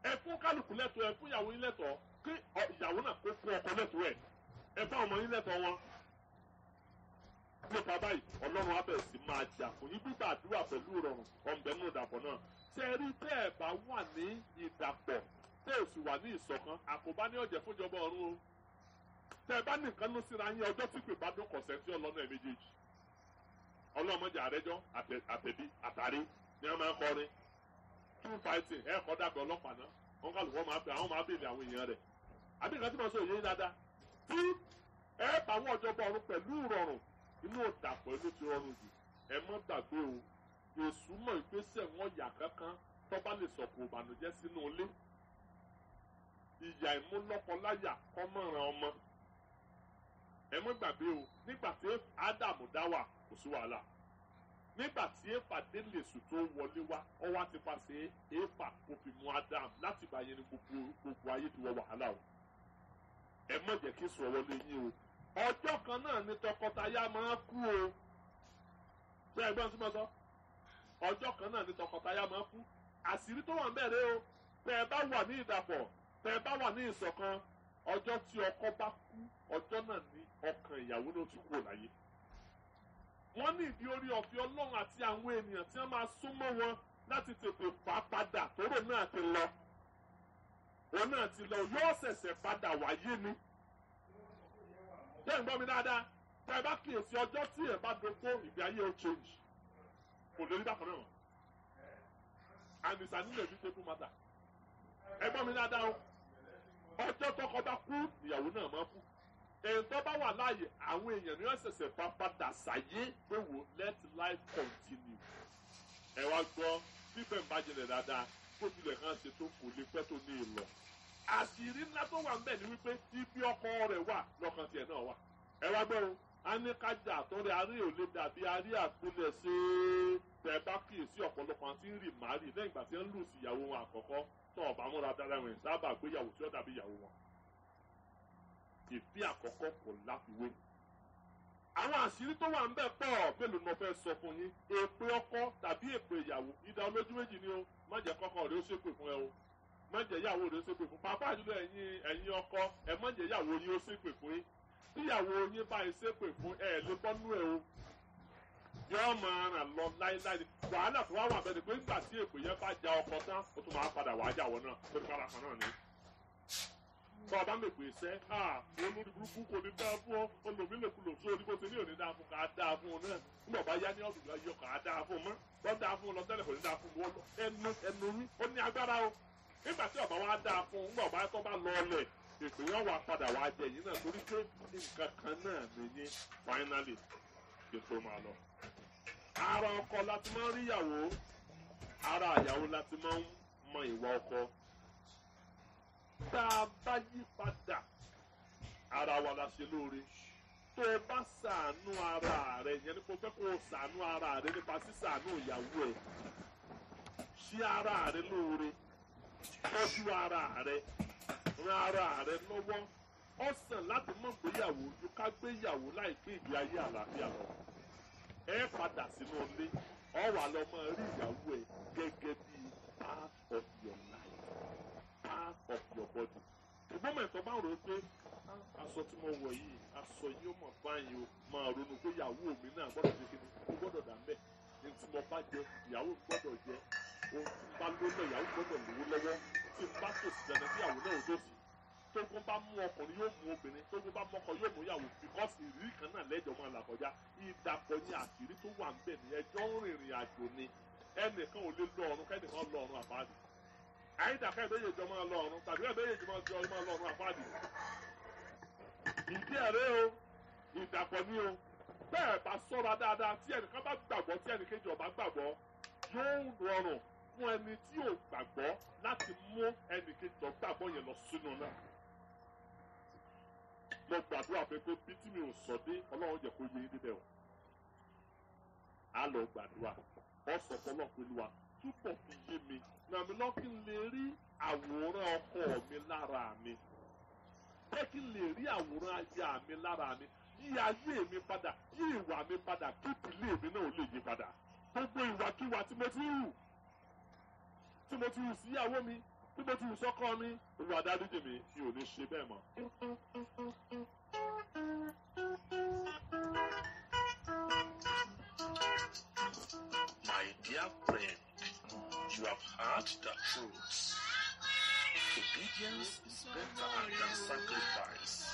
ẹ fún kálukú lẹ́tọ̀ọ́ ẹ fún ìyàwó yín lẹ́tọ̀ọ́ kí ìyàwó náà kó fún ọkọ lẹ́tọ̀ọ́ ẹ fún ọmọ yín lẹ́tọ̀ọ́ wọn nípa báyìí ọlọ́run á bẹ̀rẹ̀ sí máa jà fún yín gbígbà àdúrà pẹ̀lú ìrọ̀rùn ọ̀nbẹ́nu ìdàpọ̀ náà tẹ́rí tẹ́ ẹ̀ bá wà ní ìdàpọ̀ tẹ́ ẹ̀ sì wà ní ìṣọ̀kan àkóbá ní ọ̀jẹ̀ fúnjọba ọ̀run o tẹ́ ẹ bá ní nǹkan ló síra yín ọjọ́ tí pè bá dún kọ̀sẹ̀ tí ọlọ́nà ẹ̀ méjèèjì ọlọ́mọdé àrẹ́jọ́ àtẹ̀bí àtàrí ni wọ́n máa ń kọrin two fighting ẹ̀ kọ́ dàbí ọlọ́pàá náà wọ́n kà lùwọ́ máa bẹ̀ àwọn máa bèèrè àwọn èèyàn rẹ̀ àbí nǹkan tí mo sọ èyí dáadáa tí ẹ bá wọn ọjọ́bọ̀ ọ̀run pẹ̀lú ìrọ̀rùn inú òdàpọ̀ inú ti rọrùn jù ẹ mọ́ gbàgbé o èṣù mọ̀ ìgbésẹ̀ wọn yà kankan tó bá lè sọ̀kò ìbànújẹ́ sínú ilé ìyà ìmúlọ́kọláyà kọ́mọ̀ràn ọmọ ẹ mọ́ gbàgbé o nígbà tí Ádámù dá wà kò sí wàhálà nígbà tí èpàdé lèṣù tó wọlé wá ọwọ́ àti pàṣẹ èpà kò fi mú Ádámù láti gbà yẹn ní gbogbo ayé ti wọ wàhálà o ẹ mọ̀ jẹ́ kí sùn wọlé yín o ọjọ́ kan náà ni tọkọtaya máa kú o ṣé ẹ gbọ́n tí mo sọ ọjọ́ kan náà ni tọkọtaya máa kú àṣírí tó wà ń bẹ̀rẹ̀ o tẹ ẹ bá wà ní ìdàpọ̀ tẹ ẹ bá wà ní ìṣọ̀kan ọjọ́ tí ọkọ bá kú ọjọ́ náà ni ọkàn ìyàwó ló ti kúrò láyé wọ́n ní ìdí orí ọ̀fẹ́ Ọlọ́run àti àwọn ènìyàn tí wọ́n máa súnmọ́ wọn láti tètè fà á padà tóró náà ti lọ òun náà ti lọ yóò ṣẹ̀ṣẹ̀ padà wáyé ni ṣé ń gbọ́ mi dáadáa tẹ ẹ bá kíyèsí ọjọ́ tí ẹ bá dókó ìgbé ayé ó change kò lórí bákan náà and it's an inevitable matter ẹ gbọ́ mi dáadáa o ọjọ́ tọkọ bá kú ìyàwó náà máa kú èyí tó bá wà láàyè àwọn èèyàn ní wọ́n ṣẹ̀ṣẹ̀ bá padà sáyé pé wò let life continue ẹ wá gbọ́ fífẹ́ ń bá jẹlẹ̀ dáadáa kó tilẹ̀ kan ṣe tó kò lè pẹ́ tó ní ìlọ àṣírí ńlá tó wà ń bẹ̀ ni wípé ibi ọkọ rẹ̀ wà lọ́kàn tiẹ̀ náà wà ẹ wá gbọ́ o a ní kájà àtọ́rẹ́ arí ò lè dàbí arí àpilẹ̀ ṣe tẹ bá kíyèsí ọ̀pọ̀lọpọ̀ àti ń rì márì lẹ́yìn ìgbà tí ń lù sí ìyàwó wọn àkọ́kọ́ tó ọ̀bà múra dára wọn sábà gbéyàwó tí ó dàbí ìyàwó wọn ìfẹ́ àkọ́kọ́ kò láfiwé àwọn àṣírí tó wà ń bẹ̀ pọ̀ mélòó ni mo fẹ́ sọ fún yín èpè ọkọ tàbí èpè ìyàwó ìdá olójú méjì ni o má jẹ́ kọ́kọ́ rẹ̀ ó ṣépè fún ẹ o má jẹ́ ìyàwó rẹ̀ ó ṣépè fún pàápàá jùlọ ẹ̀yin ọkọ ẹ má jẹ́ ìyàwó yín ó ṣépè fún yín tíyàwó yín báyìí ṣépè fún ẹ lè bọ́nú ẹ o yóò máa ràn lọ láíláí wàhálà tó wá wà bẹ́ẹ̀ ni pé nígbà tí èpè yẹn bá ja ọkọ tán ó tún máa padà wàá jàwọ́ náà tó ní padà kan náà ni. tọ́ ọ bá mèpè sẹ́ olórí burúkú kò ní dáa fún ọ olùmílẹ̀kulò sórí bó ṣe ní òní dáa fún ká dáa fún ọ náà nígbà bá yá ní ọ̀dùn yọ ká dáa fún ọ mọ́ lọ́ dáa fún ọ lọ tẹ́lẹ̀ kò ní dáa fún ọ ẹnu yín ó ní agbára o nígbà tí ọba wa dáa fún nígbà ọba tó bá lọ ọlẹ̀ èpè yẹn wà padà wà jẹ yín náà torí pé nǹkan kan náà nìyí finally kí tó máa lọ. ara ọkọ láti máa ń rí ìyàwó ara ìyàwó láti máa ń mọ ìwà ọkọ tá a bá yí padà ara wa la ṣe lóore tó o bá ṣàánú ara rẹ yẹn ni kò fẹ́ kó o ṣàánú ara rẹ nípa ṣíṣàánú ìyàwó ẹ ṣí ara rẹ lóore tọ́jú ara rẹ ran ara rẹ lọ́wọ́ ó sàn láti mọ̀ gbéyàwó ju ká gbéyàwó láì gbé ìgbé ayé àlàáfíà lọ ẹ padà sínú ilé ọ wà lọ máa rí ìyàwó ẹ gẹ́gẹ́ bí part of your life part of your body ṣùgbọ́n mẹ́tọ́ bá rò ó pé aṣọ tí mo wọ̀ yìí aṣọ yìí ó mọ̀ báyìí o máa ronú pé ìyàwó mi náà gbọ́dọ̀ ṣe kíni ó gbọ́dọ̀ dà mbẹ́ ní tí mo bá jẹ ìyàwó mi gbọ́dọ̀ jẹ ohun tí n bá lólẹ̀ ìyàwó gbọ́dọ̀ lówó lọ́wọ́ tí n bá tòsí dandan tí ìyàwó náà ò tòsí tógun bá mú ọkùnrin yóò mú obìnrin tógun bá mọ́kọ yóò mú ìyàwó because ìrírí kan náà lẹ́jọ́ máa là kọjá ìdàpọ̀ ní àṣírí tó wà ń bẹ̀ ní ẹjọ́ ń rìnrìn àjò ni ẹnìkan ò lè lọ ọ̀run kẹ́nìkan lọ ọ̀run àpáàdì àyídàká ìbéyèjọ máa lọ ọ̀run tàbí ìbéyèjọ máa lọ ọ̀run àpáàdì ìdí ẹ̀rẹ́ o ìdàpọ̀ ni o bẹ́ẹ̀ bá sọ́ra dáadáa tí ẹnìkan bá gbàgbọ́ tí ẹnìkejì ò bá gbàgbọ́ yóò rọrùn fún ẹni tí ò gbàgbọ́ láti mú ẹnìkejì tó gbàgbọ́ yẹn lọ sínú náà. mo gbàdúrà pé bí tí mi ò sọ dé ọlọ́run jẹ́ kó yé yín níbẹ̀ o. a lọ gbàdúrà ọ sọ fọlọ́ pẹ̀lú wa túbọ̀ fi yé mi ràn mí lọ́ kí n lè rí àwòrán ọkọ mi lára mi jẹ́ kí n lè rí àwòrán aya mi lára mi yí ayé mi padà yí ìwà mi padà kí ìdílé mi náà lè yí padà gbogbo ìwàkiwà tí mo ti hù sí ìyàwó mi tí mo ti hù sọ́kọ mi Olúwa dáríjì mi mi ò ní ṣe bẹ́ẹ̀ mọ́. My dear friend, you have heard the truth. Obedience is better than sacrifice.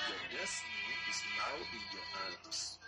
Your destiny is now in your hands.